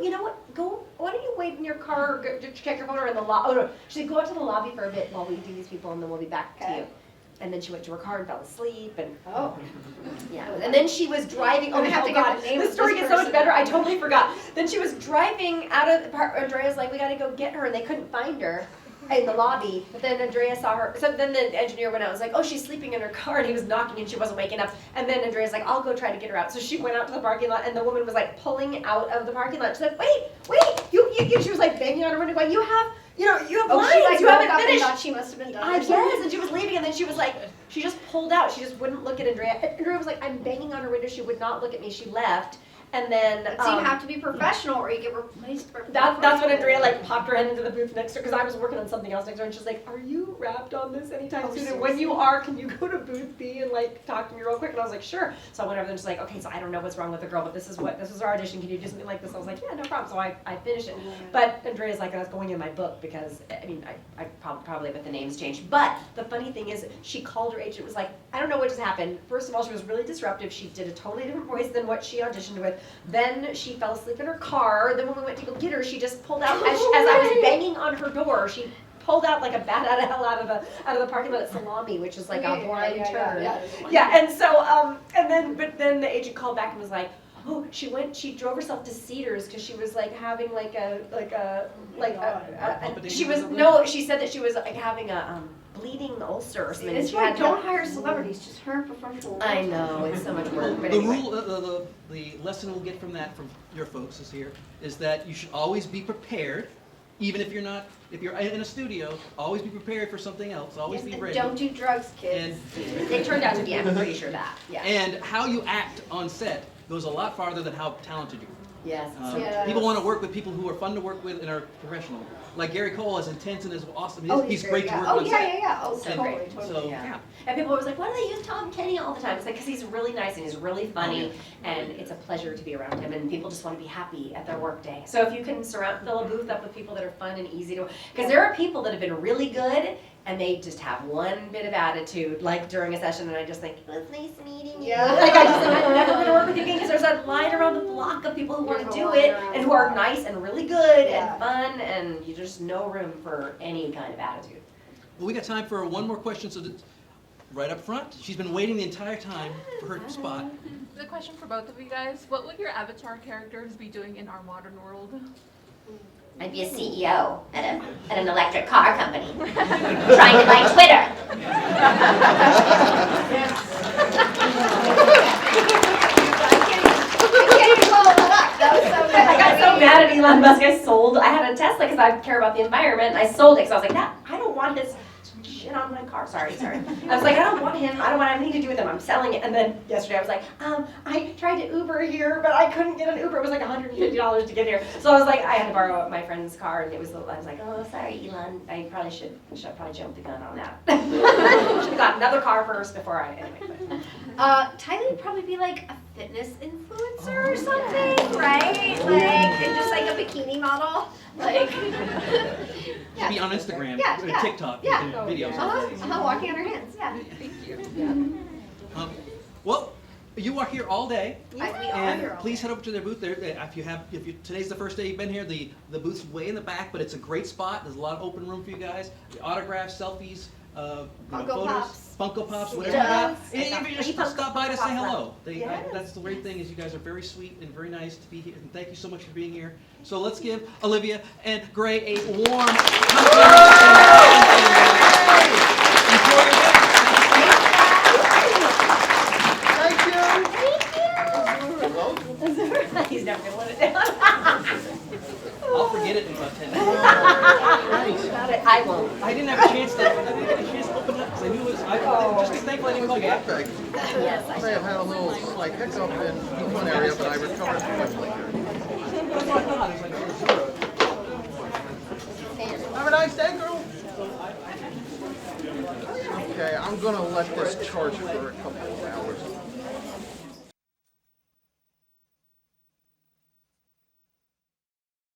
Speaker 6: wait in your car or go to check your phone or in the lobby? Oh no, she said, go out to the lobby for a bit while we do these people, and then we'll be back to you. And then she went to her car and fell asleep, and yeah. And then she was driving. Oh, God, this story gets so much better. I totally forgot. Then she was driving out of the park. Andrea's like, we got to go get her, and they couldn't find her. in the lobby, but then Andrea saw her, so then the engineer went out and was like, oh, she's sleeping in her car, and he was knocking and she wasn't waking up, and then Andrea's like, I'll go try to get her out. So she went out to the parking lot, and the woman was like pulling out of the parking lot. She's like, wait, she was like banging on her window going, you have lines,
Speaker 3: She
Speaker 6: you haven't
Speaker 3: woke up and
Speaker 6: finished.
Speaker 3: thought she must have been done.
Speaker 6: Yes, and she was leaving, and then she was like, she just pulled out, she just wouldn't look at Andrea. Andrea was like, I'm banging on her window, she would not look at me, she left. And then
Speaker 3: So you have to be professional or you get replaced.
Speaker 6: that's when Andrea like popped her head into the booth next to her, because I was working on something else next to her, and she's like, are you wrapped on this anytime soon? And when you are, can you go to booth B and like talk to me real quick? And I was like, sure. So I went over there and she's like, okay, so I don't know what's wrong with the girl, but this is our audition, can you do something like this? I was like, yeah, no problem. So I finished it. But Andrea's like, that's going in my book, because I mean, I probably, but the names changed. But the funny thing is, she called her agent, was like, I don't know what just happened. First of all, she was really disruptive. She did a totally different voice than what she auditioned with. Then she fell asleep in her car. Then when we went to go get her, she just pulled out, as I was banging on her door, she pulled out like a bat out of hell out of the parking lot at Salami, which is like a blind turn. Yeah, and so but then the agent called back and was like, oh, she drove herself to Cedars because she was like having she said that she was like having a bleeding ulcer or something.
Speaker 3: It's why don't hire celebrities, just hire professionals.
Speaker 6: I know, it's so much work. But
Speaker 4: The
Speaker 6: anyway.
Speaker 4: rule, the lesson we'll get from that, from your folks is here, is that you should always be prepared, even if you're in a studio, always be prepared for something else, always be ready.
Speaker 3: Don't do drugs, kids.
Speaker 6: They turned out to be, I'm pretty sure that, yeah.
Speaker 4: And how you act on set goes a lot farther than how talented you are.
Speaker 6: Yes.
Speaker 4: People want to work with people who are fun to work with and are professional. Like Gary Cole, as intense and as awesome, he's great to work with on set.
Speaker 3: Oh, totally.
Speaker 6: So, yeah. And people were like, why do they use Tom Kenny all the time? It's like, because he's really nice and he's really funny, and it's a pleasure to be around him, and people just want to be happy at their work day. So if you can fill a booth up with people that are fun and easy to, because there are people that have been really good, and they just have one bit of attitude, like during a session, and I just think, it was nice meeting you.
Speaker 3: Yeah.
Speaker 6: Like, I'm never going to work with you again, because there's a line around the block of people who want to do it, and who are nice and really good and fun, and you just no room for any kind of attitude.
Speaker 4: Well, we got time for one more question, so right up front. She's been waiting the entire time for her spot.
Speaker 11: The question for both of you guys, what would your Avatar characters be doing in our modern world?
Speaker 6: I'd be a CEO at an electric car company, trying to buy Twitter. I got so mad at Elon Musk, I had a Tesla because I care about the environment, and I sold it because I was like, I don't want his shit on my car. Sorry. I was like, I don't want anything to do with him. I'm selling it. And then yesterday I was like, I tried to Uber here, but I couldn't get an Uber. It was like $150 to get here. So I was like, I had to borrow my friend's car, and I was like, oh, sorry, Elon. I probably should probably jump the gun on that. Should have got another car first before anyway.
Speaker 3: Tylee would probably be like a fitness influencer or something, right? Like, and just like a bikini model. Like,
Speaker 4: Be on Instagram, TikTok, videos.
Speaker 3: Walking on her hands,
Speaker 6: Thank you.
Speaker 4: Well, you are here all day,
Speaker 3: We are
Speaker 4: and
Speaker 3: here all
Speaker 4: please head over to their booth. There, today's the first day you've been here. The booth's way in the back, but it's a great spot. There's a lot of open room for you guys. The autographs, selfies, Funko Pops, whatever you got. And if you just stop by to say hello. That's the great thing, is you guys are very sweet and very nice to be here. And thank you so much for being here. So let's give Olivia and Gray a warm
Speaker 6: He's never going to let it down.
Speaker 4: I'll forget it in about 10 minutes.
Speaker 6: I won't.
Speaker 4: I didn't have a chance to open it up because I knew it was. Just be thankful I didn't call you after.
Speaker 6: Yes,
Speaker 7: I may have had a little slight hiccup in one area, but I recovered quickly. Have a nice day, girl. Okay, I'm gonna let this charge for a couple of hours.